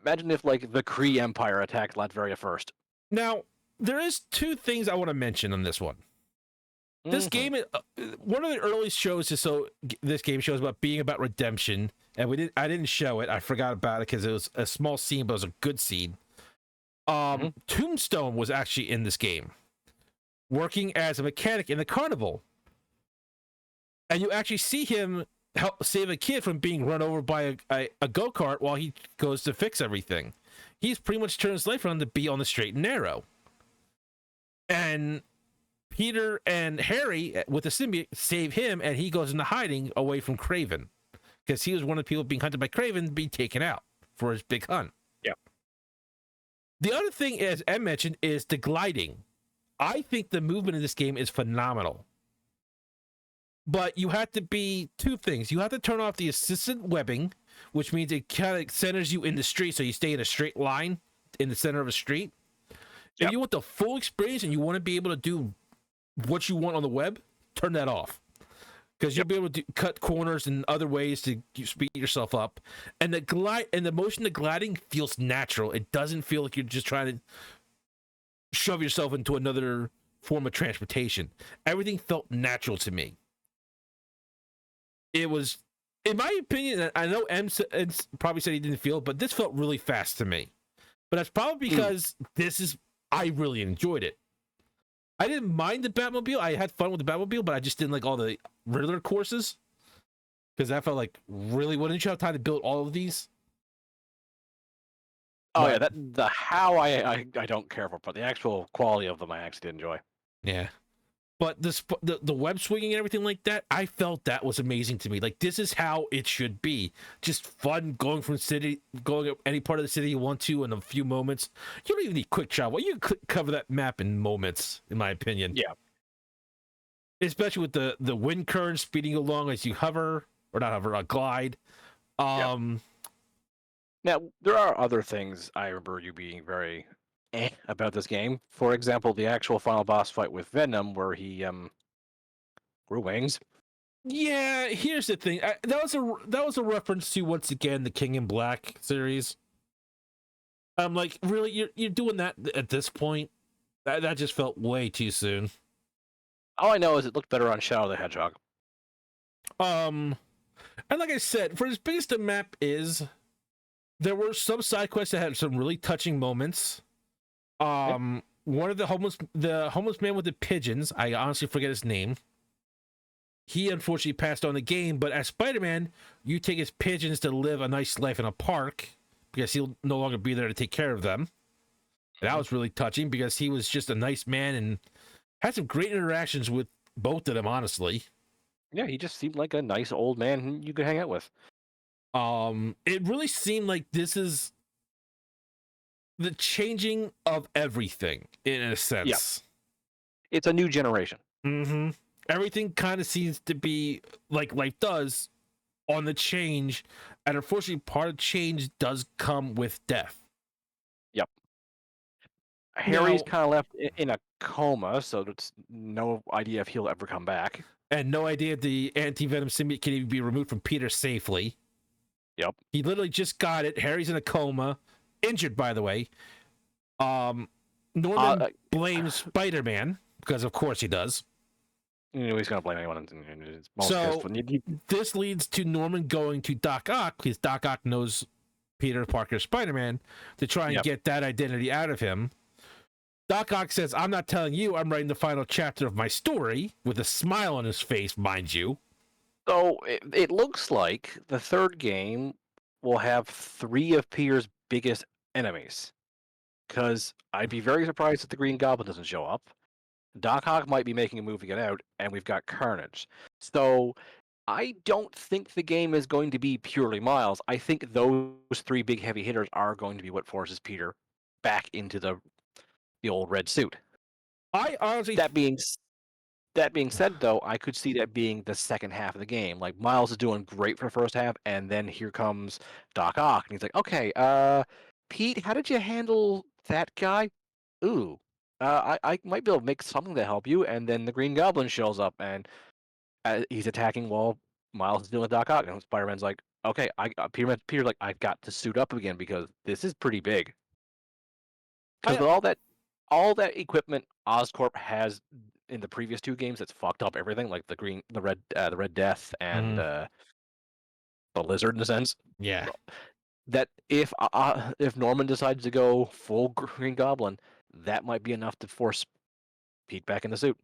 B: Imagine if like the Kree Empire attacked Latveria first.
A: Now, there is two things I want to mention on this one. This game, one of the early shows is this game shows about being about redemption, and I didn't show it. I forgot about it because it was a small scene, but it was a good scene. Tombstone was actually in this game, working as a mechanic in the carnival, and you actually see him help save a kid from being run over by a go-kart while he goes to fix everything. He's pretty much turned his life around to be on the straight and narrow, and Peter and Harry with the symbiote save him, and he goes into hiding away from Kraven because he was one of the people being hunted by Kraven to be taken out for his big hunt.
B: Yeah.
A: The other thing, as Em mentioned, is the gliding. I think the movement in this game is phenomenal. But you have to be two things. You have to turn off the assistant webbing, which means it kind of centers you in the street so you stay in a straight line in the center of a street. If you want the full experience and you want to be able to do what you want on the web, turn that off, because you'll be able to cut corners and other ways to speed yourself up. And the motion of gliding feels natural. It doesn't feel like you're just trying to shove yourself into another form of transportation. Everything felt natural to me. It was, in my opinion, I know M probably said he didn't feel it, but this felt really fast to me. But that's probably because I really enjoyed it. I didn't mind the Batmobile. I had fun with the Batmobile, but I just didn't like all the Riddler courses, because I felt like, really, wouldn't you have time to build all of these?
B: Oh yeah, the how I don't care for, but the actual quality of them I actually did enjoy.
A: Yeah, but the web swinging and everything like that, I felt that was amazing to me. Like, this is how it should be. Just fun, going any part of the city you want to in a few moments. You don't even need quick travel. You can cover that map in moments, in my opinion.
B: Yeah.
A: Especially with the wind current speeding along as you hover, or not hover, glide.
B: Now, there are other things I remember you being very about this game. For example, the actual final boss fight with Venom, where he grew wings.
A: Yeah, here's the thing. That was a reference to, once again, the King in Black series. I'm like, really, you're doing that at this point? That just felt way too soon.
B: All I know is it looked better on Shadow the Hedgehog.
A: And like I said, for as big as the map is, there were some side quests that had some really touching moments. one of the homeless man with the pigeons. I honestly forget his name. He unfortunately passed on the game, but as Spider-Man, you take his pigeons to live a nice life in a park because he'll no longer be there to take care of them. And that was really touching because he was just a nice man and had some great interactions with both of them, honestly.
B: Yeah, he just seemed like a nice old man who you could hang out with.
A: It really seemed like this is the changing of everything in a sense.
B: It's a new generation.
A: Mm-hmm. Everything kind of seems to be like life does on the change, and unfortunately, part of change does come with death.
B: Yep. Harry's
A: Now,
B: kind of left in a coma, so there's no idea if he'll ever come back.
A: and no idea if the anti-venom symbiote can even be removed from Peter safely.
B: Yep.
A: He literally just got it. Harry's in a coma, injured, by the way. Norman blames Spider-Man because, of course, he does.
B: You know, he's gonna blame anyone.
A: So this leads to Norman going to Doc Ock because Doc Ock knows Peter Parker, Spider-Man, to try and get that identity out of him. Doc Ock says, "I'm not telling you. I'm writing the final chapter of my story," with a smile on his face, mind you.
B: So it looks like the third game will have 3 of Peter's biggest enemies. Because I'd be very surprised if the Green Goblin doesn't show up. Doc Ock might be making a move to get out, and we've got Carnage. So I don't think the game is going to be purely Miles. I think those 3 big heavy hitters are going to be what forces Peter back into the old red suit.
A: I honestly,
B: That being said, though, I could see that being the second half of the game. Like Miles is doing great for the first half, and then here comes Doc Ock, and he's like, "Okay, Pete, how did you handle that guy? Ooh, I might be able to make something to help you." And then the Green Goblin shows up, and he's attacking while Miles is dealing with Doc Ock, and Spider-Man's like, "Okay, Peter's like, I've got to suit up again because this is pretty big." Because with all that equipment Oscorp has in the previous 2 games, that's fucked up everything, like the Red Death and the Lizard in a sense.
A: yeah.
B: That if Norman decides to go full Green Goblin, that might be enough to force Pete back in the suit.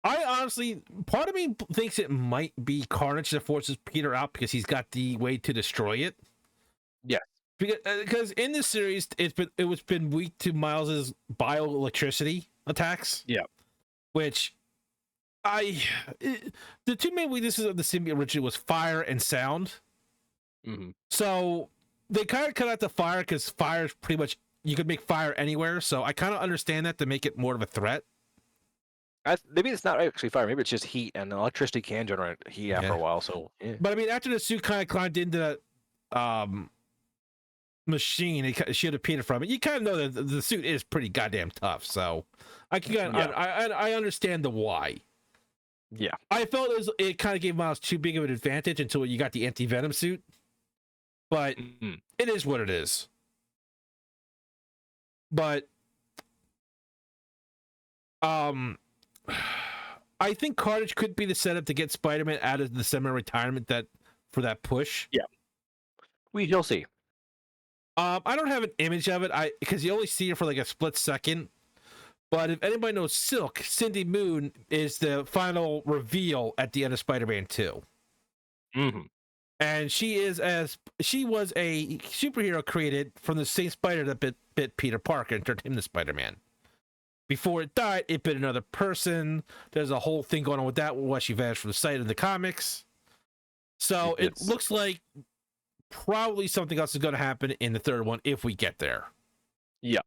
A: I honestly, part of me thinks it might be Carnage that forces Peter out because he's got the way to destroy it.
B: Yeah,
A: because in this series, it's been weak to Miles's bioelectricity attacks.
B: Yeah,
A: which the 2 main weaknesses of the symbiote originally was fire and sound.
B: mm-hmm.
A: So they kind of cut out the fire because fire is pretty much you could make fire anywhere. So I kind of understand that to make it more of a threat.
B: Maybe it's not actually fire. Maybe it's just heat, and electricity can generate heat after a while. So, yeah.
A: But I mean, after the suit kind of climbed into that machine, it shielded Peter from it. You kind of know that the suit is pretty goddamn tough. So I understand the why.
B: Yeah,
A: I felt it kind of gave Miles too big of an advantage until you got the anti-venom suit. But it is what it is. But I think Carnage could be the setup to get Spider-Man out of the semi-retirement for that push.
B: Yeah, we shall see.
A: I don't have an image of it, because you only see it for like a split second. But if anybody knows Silk, Cindy Moon is the final reveal at the end of Spider-Man 2.
B: Mm-hmm.
A: And she was a superhero created from the same spider that bit Peter Parker and turned him to Spider-Man. Before it died, it bit another person. There's a whole thing going on with that, why she vanished from the sight in the comics. So it looks like probably something else is going to happen in the third one if we get there.
B: Yeah,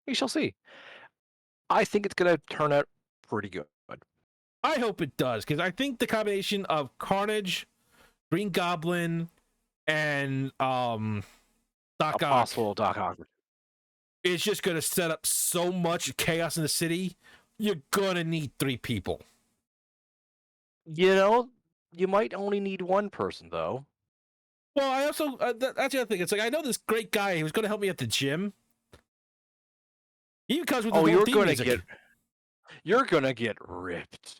B: we shall see. I think it's going to turn out pretty good.
A: I hope it does, because I think the combination of Carnage, Green Goblin, and Doc
B: Ock
A: is just going to set up so much chaos in the city. You're going to need 3 people.
B: You know, you might only need 1 person, though.
A: Well, I also, that's the other thing. It's like, I know this great guy who's going to help me at the gym. He even comes with
B: you're going to get ripped.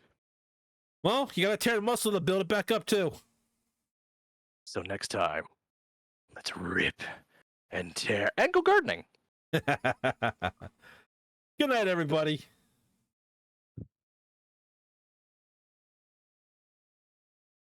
A: Well, you got to tear the muscle to build it back up, too.
B: So next time, let's rip and tear and go gardening.
A: Good Good night, everybody.